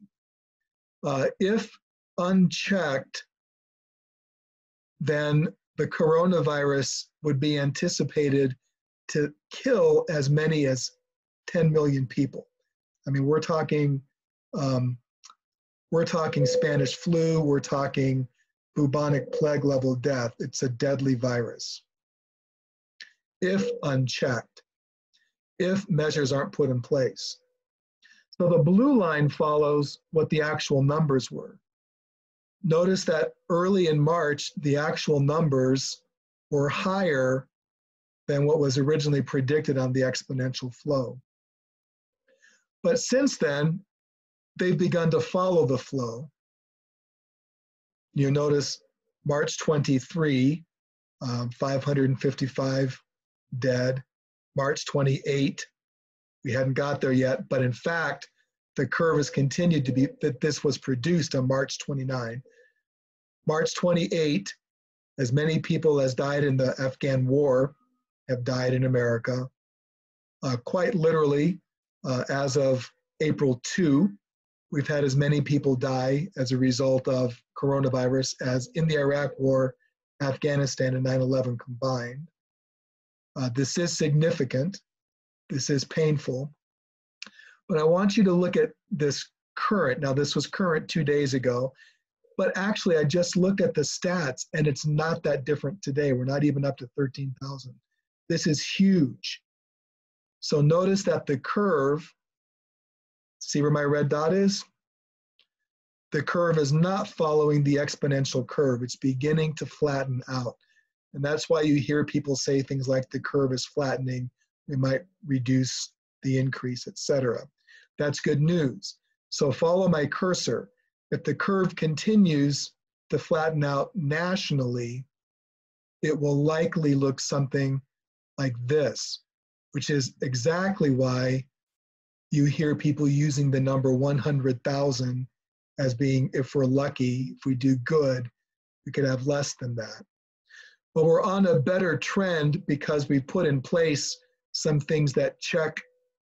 If unchecked, then the coronavirus would be anticipated to kill as many as 10 million people. I mean, we're talking Spanish flu, we're talking bubonic plague level death. It's a deadly virus. If unchecked, if measures aren't put in place. So the blue line follows what the actual numbers were. Notice that early in March, the actual numbers were higher than what was originally predicted on the exponential flow. But since then, they've begun to follow the flow. You notice March 23, 555 dead. March 28, we hadn't got there yet, but in fact, the curve has continued to be, that this was produced on March 29. March 28, as many people as died in the Afghan war have died in America. Quite literally, as of April 2, we've had as many people die as a result of coronavirus as in the Iraq War, Afghanistan, and 9/11 combined. This is significant. This is painful. But I want you to look at this current. Now, this was current 2 days ago, but actually, I just looked at the stats, and it's not that different today. We're not even up to 13,000. This is huge. So notice that the curve, see where my red dot is? the curve is not following the exponential curve. It's beginning to flatten out. And that's why you hear people say things like the curve is flattening, we might reduce the increase, etc. That's good news. So follow my cursor. If the curve continues to flatten out nationally, it will likely look something like this, which is exactly why you hear people using the number 100,000 as being, if we're lucky, if we do good, we could have less than that. But we're on a better trend because we put in place some things that check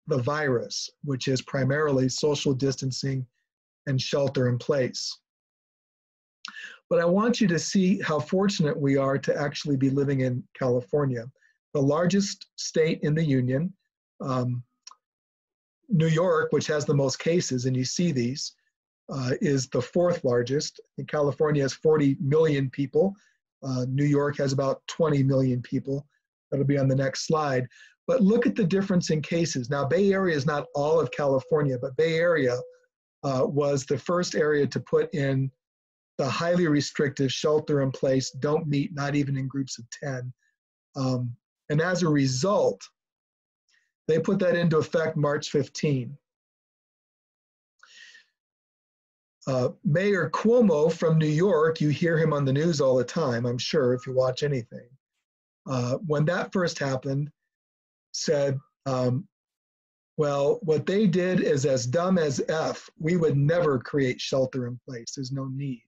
the virus, which is primarily social distancing and shelter in place. But I want you to see how fortunate we are to actually be living in California, the largest state in the union. New York, which has the most cases, and you see these, is the fourth largest. And California has 40 million people. New York has about 20 million people. That'll be on the next slide. But look at the difference in cases. Now, Bay Area is not all of California, but Bay Area was the first area to put in the highly restrictive shelter in place, don't meet, not even in groups of 10. And as a result, they put that into effect March 15. Mayor Cuomo from New York, you hear him on the news all the time, I'm sure, if you watch anything. When that first happened, said, well, what they did is as dumb as F. We would never create shelter in place. There's no need.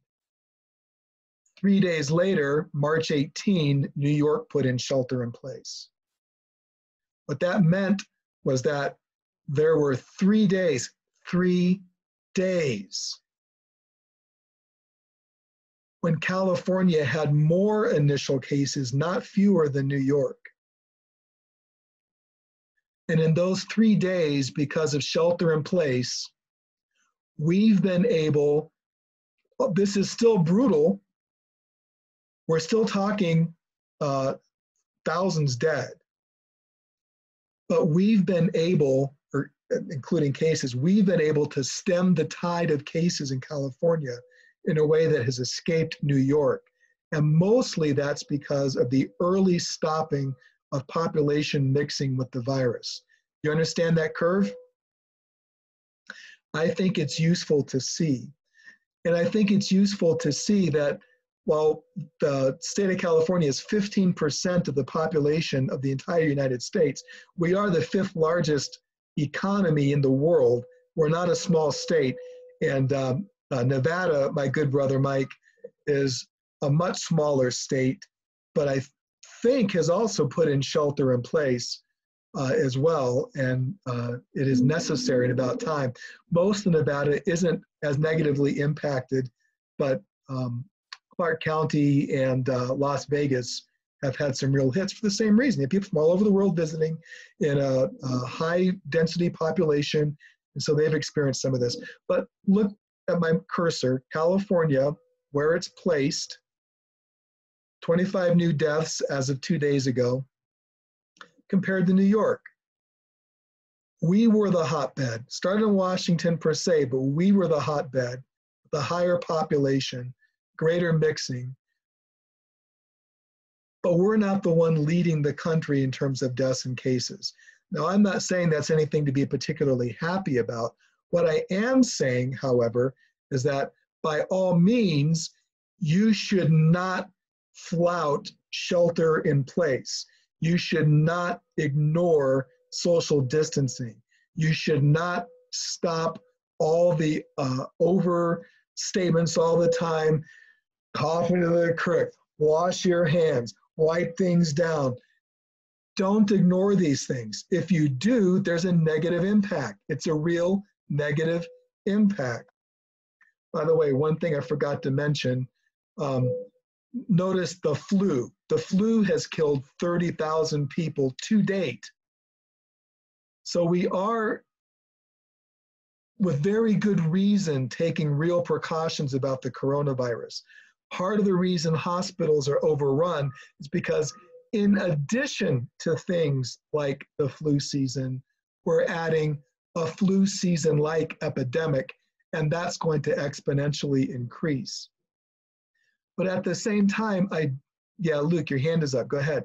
3 days later, March 18, New York put in shelter in place. What that meant was that there were 3 days, when California had more initial cases, not fewer than New York. And in those 3 days, because of shelter in place, we've been able, this is still brutal, we're still talking thousands dead, but we've been able, or including cases, we've been able to stem the tide of cases in California in a way that has escaped New York. And mostly that's because of the early stopping of population mixing with the virus. You understand that curve? I think it's useful to see. And I think it's useful to see that while the state of California is 15% of the population of the entire United States, we are the 5th largest economy in the world. We're not a small state. And Nevada, my good brother Mike, is a much smaller state, but I think has also put in shelter in place as well, and it is necessary and about time. Most of Nevada isn't as negatively impacted, but Clark County and Las Vegas have had some real hits for the same reason. You have people from all over the world visiting in a high density population, and so they've experienced some of this. But look at my cursor, California, where it's placed, 25 new deaths as of 2 days ago, compared to New York. We were the hotbed. Started in Washington per se, but we were the hotbed, the higher population, greater mixing. But we're not the one leading the country in terms of deaths and cases. Now, I'm not saying that's anything to be particularly happy about. What I am saying, however, is that by all means, you should not flout shelter in place. You should not ignore social distancing. You should not stop all the overstatements all the time, cough into the creek, wash your hands, wipe things down. Don't ignore these things. If you do, there's a negative impact. It's a real negative impact. By the way, one thing I forgot to mention, notice the flu. The flu has killed 30,000 people to date. So we are, with very good reason, taking real precautions about the coronavirus. Part of the reason hospitals are overrun is because in addition to things like the flu season, we're adding a flu season-like epidemic, and that's going to exponentially increase. But at the same time, yeah, Luke, your hand is up. Go ahead.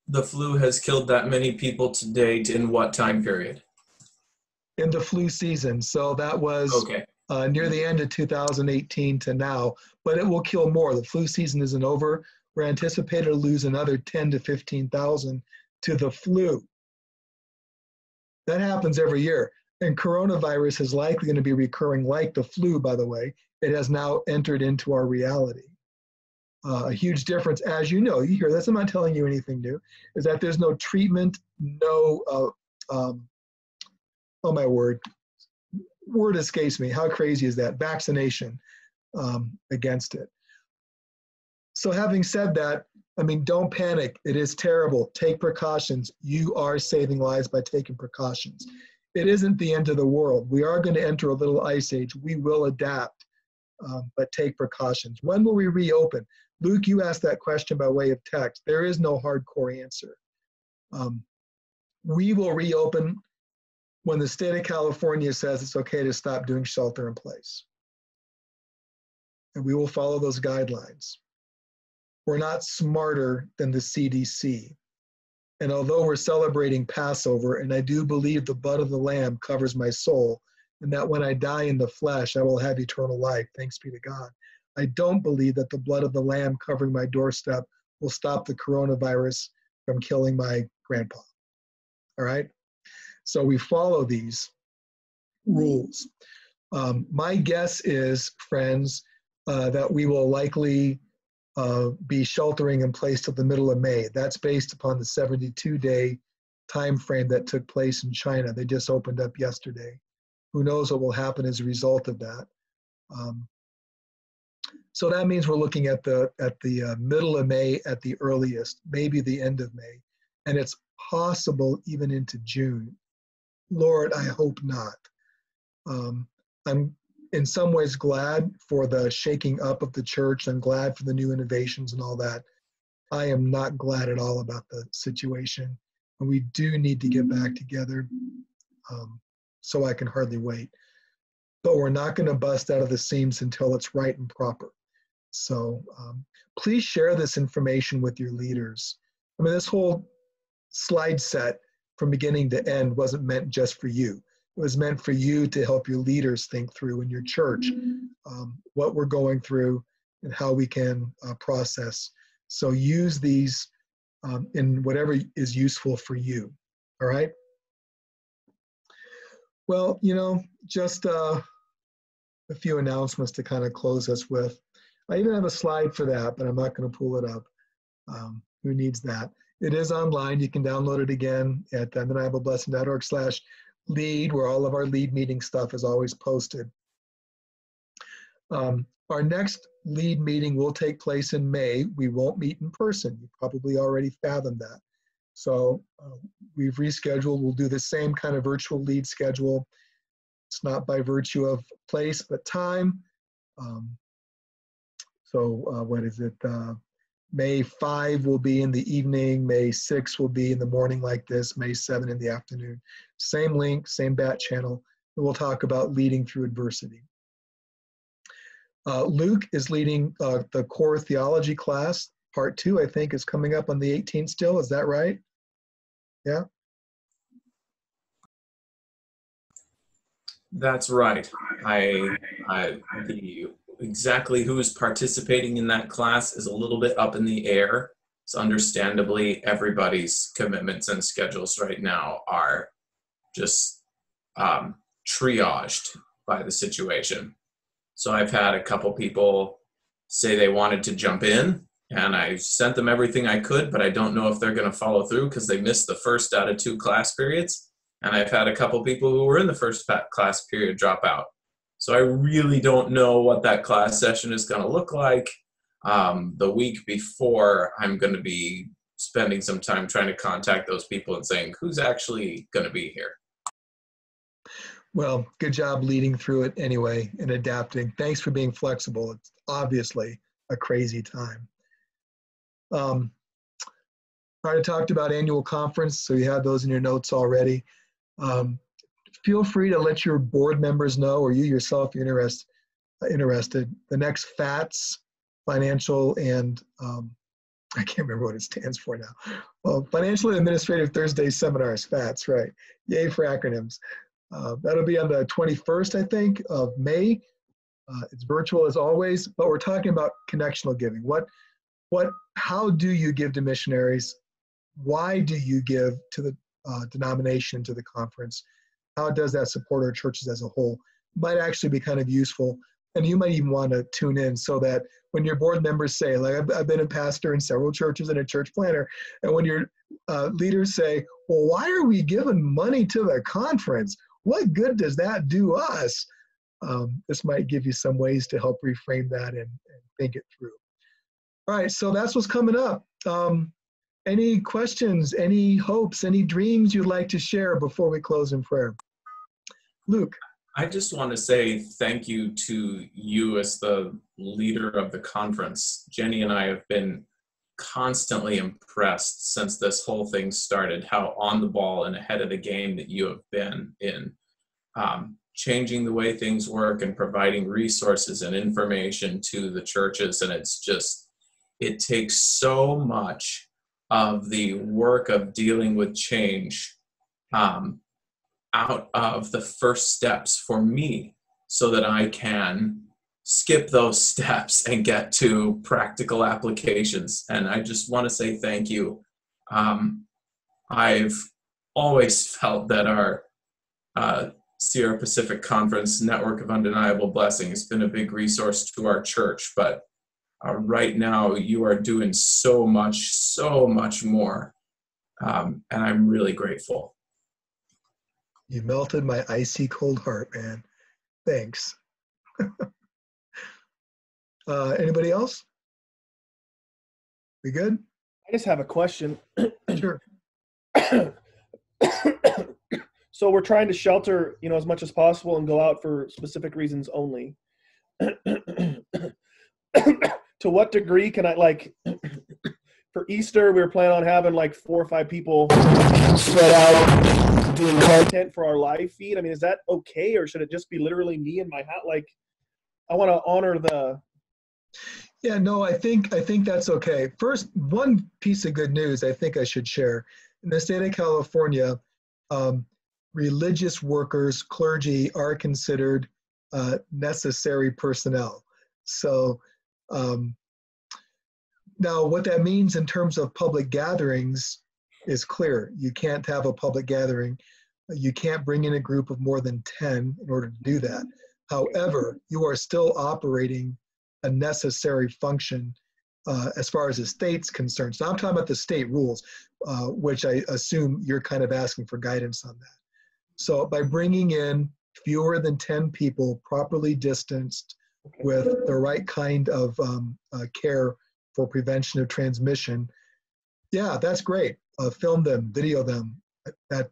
The flu has killed that many people to date in what time period? In the flu season. So that was Okay. Near the end of 2018 to now, but it will kill more. The flu season isn't over. We're anticipated to lose another 10 to 15,000 to the flu. That happens every year. And coronavirus is likely going to be recurring like the flu, by the way. It has now entered into our reality. A huge difference, as you know, you hear this, I'm not telling you anything new, is that there's no treatment, no, oh my word escapes me. How crazy is that? Vaccination against it. So having said that, I mean, don't panic. It is terrible. Take precautions. You are saving lives by taking precautions. It isn't the end of the world. We are going to enter a little ice age. We will adapt, but take precautions. When will we reopen? Luke, you asked that question by way of text. There is no hardcore answer. We will reopen when the state of California says it's okay to stop doing shelter in place. And we will follow those guidelines. We're not smarter than the CDC. And although we're celebrating Passover, and I do believe the blood of the Lamb covers my soul, and that when I die in the flesh, I will have eternal life, thanks be to God, I don't believe that the blood of the Lamb covering my doorstep will stop the coronavirus from killing my grandpa. All right? So we follow these rules. My guess is, friends, that we will likely be sheltering in place till the middle of May. That's based upon the 72-day time frame that took place in China. They just opened up yesterday. Who knows what will happen as a result of that? So that means we're looking at the middle of May at the earliest, maybe the end of May, and it's possible even into June. Lord, I hope not. I'm in some ways glad for the shaking up of the church. I'm glad for the new innovations and all that. I am not glad at all about the situation. And we do need to get back together. So I can hardly wait. But we're not going to bust out of the seams until it's right and proper. So please share this information with your leaders. I mean, this whole slide set from beginning to end wasn't meant just for you. It was meant for you to help your leaders think through in your church what we're going through and how we can process. So use these in whatever is useful for you. All right? Well, you know, just a few announcements to kind of close us with. I even have a slide for that, but I'm not going to pull it up. Who needs that? It is online. You can download it again at undeniableblessing.org/lead, where all of our lead meeting stuff is always posted. Our next lead meeting will take place in May. We won't meet in person. You probably already fathomed that. So we've rescheduled. We'll do the same kind of virtual lead schedule. It's not by virtue of place, but time. What is it? May 5 will be in the evening. May 6 will be in the morning like this. May 7 in the afternoon. Same link, same bat channel. And we'll talk about leading through adversity. Luke is leading the core theology class. Part 2, I think, is coming up on the 18th still. Is that right? Yeah? That's right. Exactly who is participating in that class is a little bit up in the air. So understandably, everybody's commitments and schedules right now are just triaged by the situation. So I've had a couple people say they wanted to jump in, and I sent them everything I could, but I don't know if they're going to follow through because they missed the first out of 2 class periods. And I've had a couple people who were in the first class period drop out. So I really don't know what that class session is going to look like. The week before, I'm going to be spending some time trying to contact those people and saying, who's actually going to be here? Well, good job leading through it anyway and adapting. Thanks for being flexible. It's obviously a crazy time. I already talked about annual conference, so you have those in your notes already. feel free to let your board members know, or you yourself if you're interested. The next FATS, financial and I can't remember what it stands for now. Well, Financial and Administrative Thursday Seminars, FATS, right. Yay for acronyms. That'll be on the 21st, I think, of May. It's virtual as always, but we're talking about connectional giving. How do you give to missionaries? Why do you give to the denomination, to the conference? How does that support our churches as a whole? Might actually be kind of useful. And you might even want to tune in so that when your board members say, like I've been a pastor in several churches and a church planner, and when your leaders say, well, why are we giving money to the conference? What good does that do us? This might give you some ways to help reframe that and think it through. All right, so that's what's coming up. Any questions, any hopes, any dreams you'd like to share before we close in prayer? Luke. I just want to say thank you to you as the leader of the conference. Jenny and I have been constantly impressed since this whole thing started, how on the ball and ahead of the game that you have been in changing the way things work and providing resources and information to the churches. And it's just, it takes so much of the work of dealing with change out of the first steps for me so that I can skip those steps and get to practical applications. And I just want to say thank you. I've always felt that our Sierra Pacific Conference Network of Undeniable Blessing has been a big resource to our church, but right now you are doing so much more. And I'm really grateful. You melted my icy cold heart, man. Thanks. Anybody else? We good? I just have a question. Sure. So we're trying to shelter, as much as possible and go out for specific reasons only. To what degree can I, for Easter, we were planning on having 4 or 5 people spread out doing content for our live feed. I mean, is that okay, or should it just be literally me and my hat? I want to honor the. Yeah, no, I think that's okay. First, one piece of good news I think I should share. In the state of California, religious workers, clergy, are considered necessary personnel. So now what that means in terms of public gatherings is clear. You can't have a public gathering. You can't bring in a group of more than 10 in order to do that. However, you are still operating a necessary function as far as the state's concerned. So I'm talking about the state rules, which I assume you're kind of asking for guidance on that. So by bringing in fewer than 10 people, properly distanced, with the right kind of care for prevention of transmission, yeah, that's great. Film them, video them. That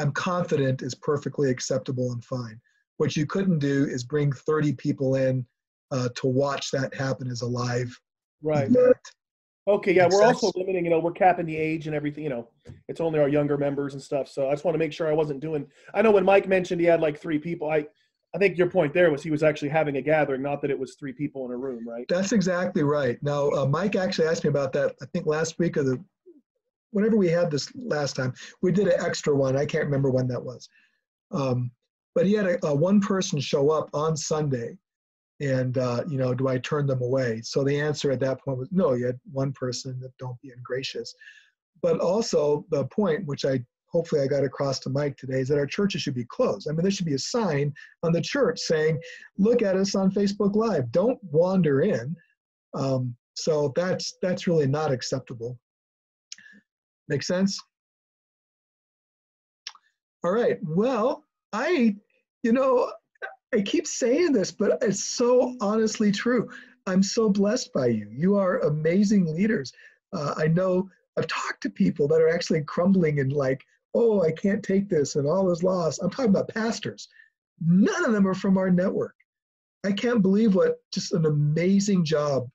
I'm confident is perfectly acceptable and fine. What you couldn't do is bring 30 people in to watch that happen as a live event. Okay, yeah, we're also limiting, we're capping the age and everything, it's only our younger members and stuff. So I just want to make sure I wasn't doing, I know when Mike mentioned he had 3 people, I think your point there was he was actually having a gathering, not that it was 3 people in a room, right? That's exactly right. Now, Mike actually asked me about that, I think last week or whenever we had this last time. We did an extra one. I can't remember when that was. But he had a one person show up on Sunday. And, do I turn them away? So the answer at that point was no, you had one person, that don't be ungracious. But also the point, which hopefully I got across to Mike today, is that our churches should be closed. I mean, there should be a sign on the church saying, look at us on Facebook Live. Don't wander in. So that's really not acceptable. Make sense? All right. Well, I keep saying this, but it's so honestly true. I'm so blessed by you. You are amazing leaders. I know I've talked to people that are actually crumbling and oh, I can't take this and all is lost. I'm talking about pastors. None of them are from our network. I can't believe what just an amazing job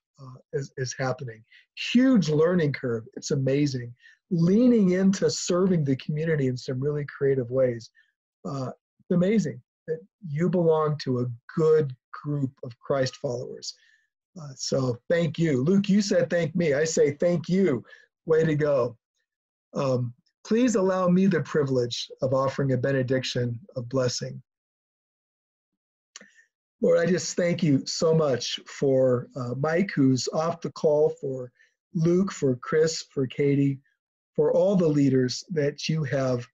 is happening. Huge learning curve. It's amazing. Leaning into serving the community in some really creative ways. It's amazing that you belong to a good group of Christ followers. So thank you. Luke, you said thank me. I say thank you. Way to go. Please allow me the privilege of offering a benediction of blessing. Lord, I just thank you so much for Mike, who's off the call, for Luke, for Chris, for Katie, for all the leaders that you have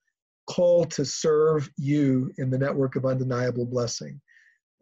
called to serve you in the network of undeniable blessing.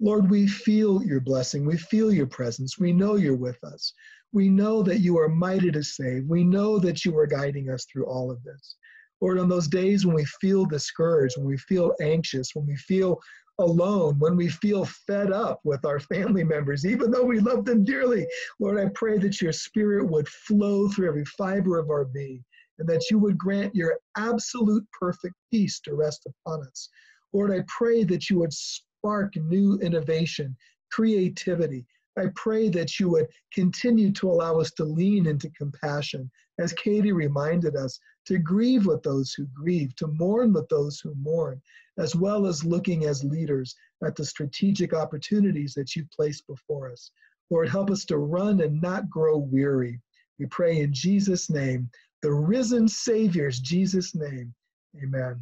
Lord, we feel your blessing. We feel your presence. We know you're with us. We know that you are mighty to save. We know that you are guiding us through all of this. Lord, on those days when we feel discouraged, when we feel anxious, when we feel alone, when we feel fed up with our family members, even though we love them dearly, Lord, I pray that your spirit would flow through every fiber of our being, and that you would grant your absolute perfect peace to rest upon us. Lord, I pray that you would spark new innovation, creativity. I pray that you would continue to allow us to lean into compassion, as Katie reminded us, to grieve with those who grieve, to mourn with those who mourn, as well as looking as leaders at the strategic opportunities that you place before us. Lord, help us to run and not grow weary. We pray in Jesus' name, the risen Savior's Jesus' name. Amen.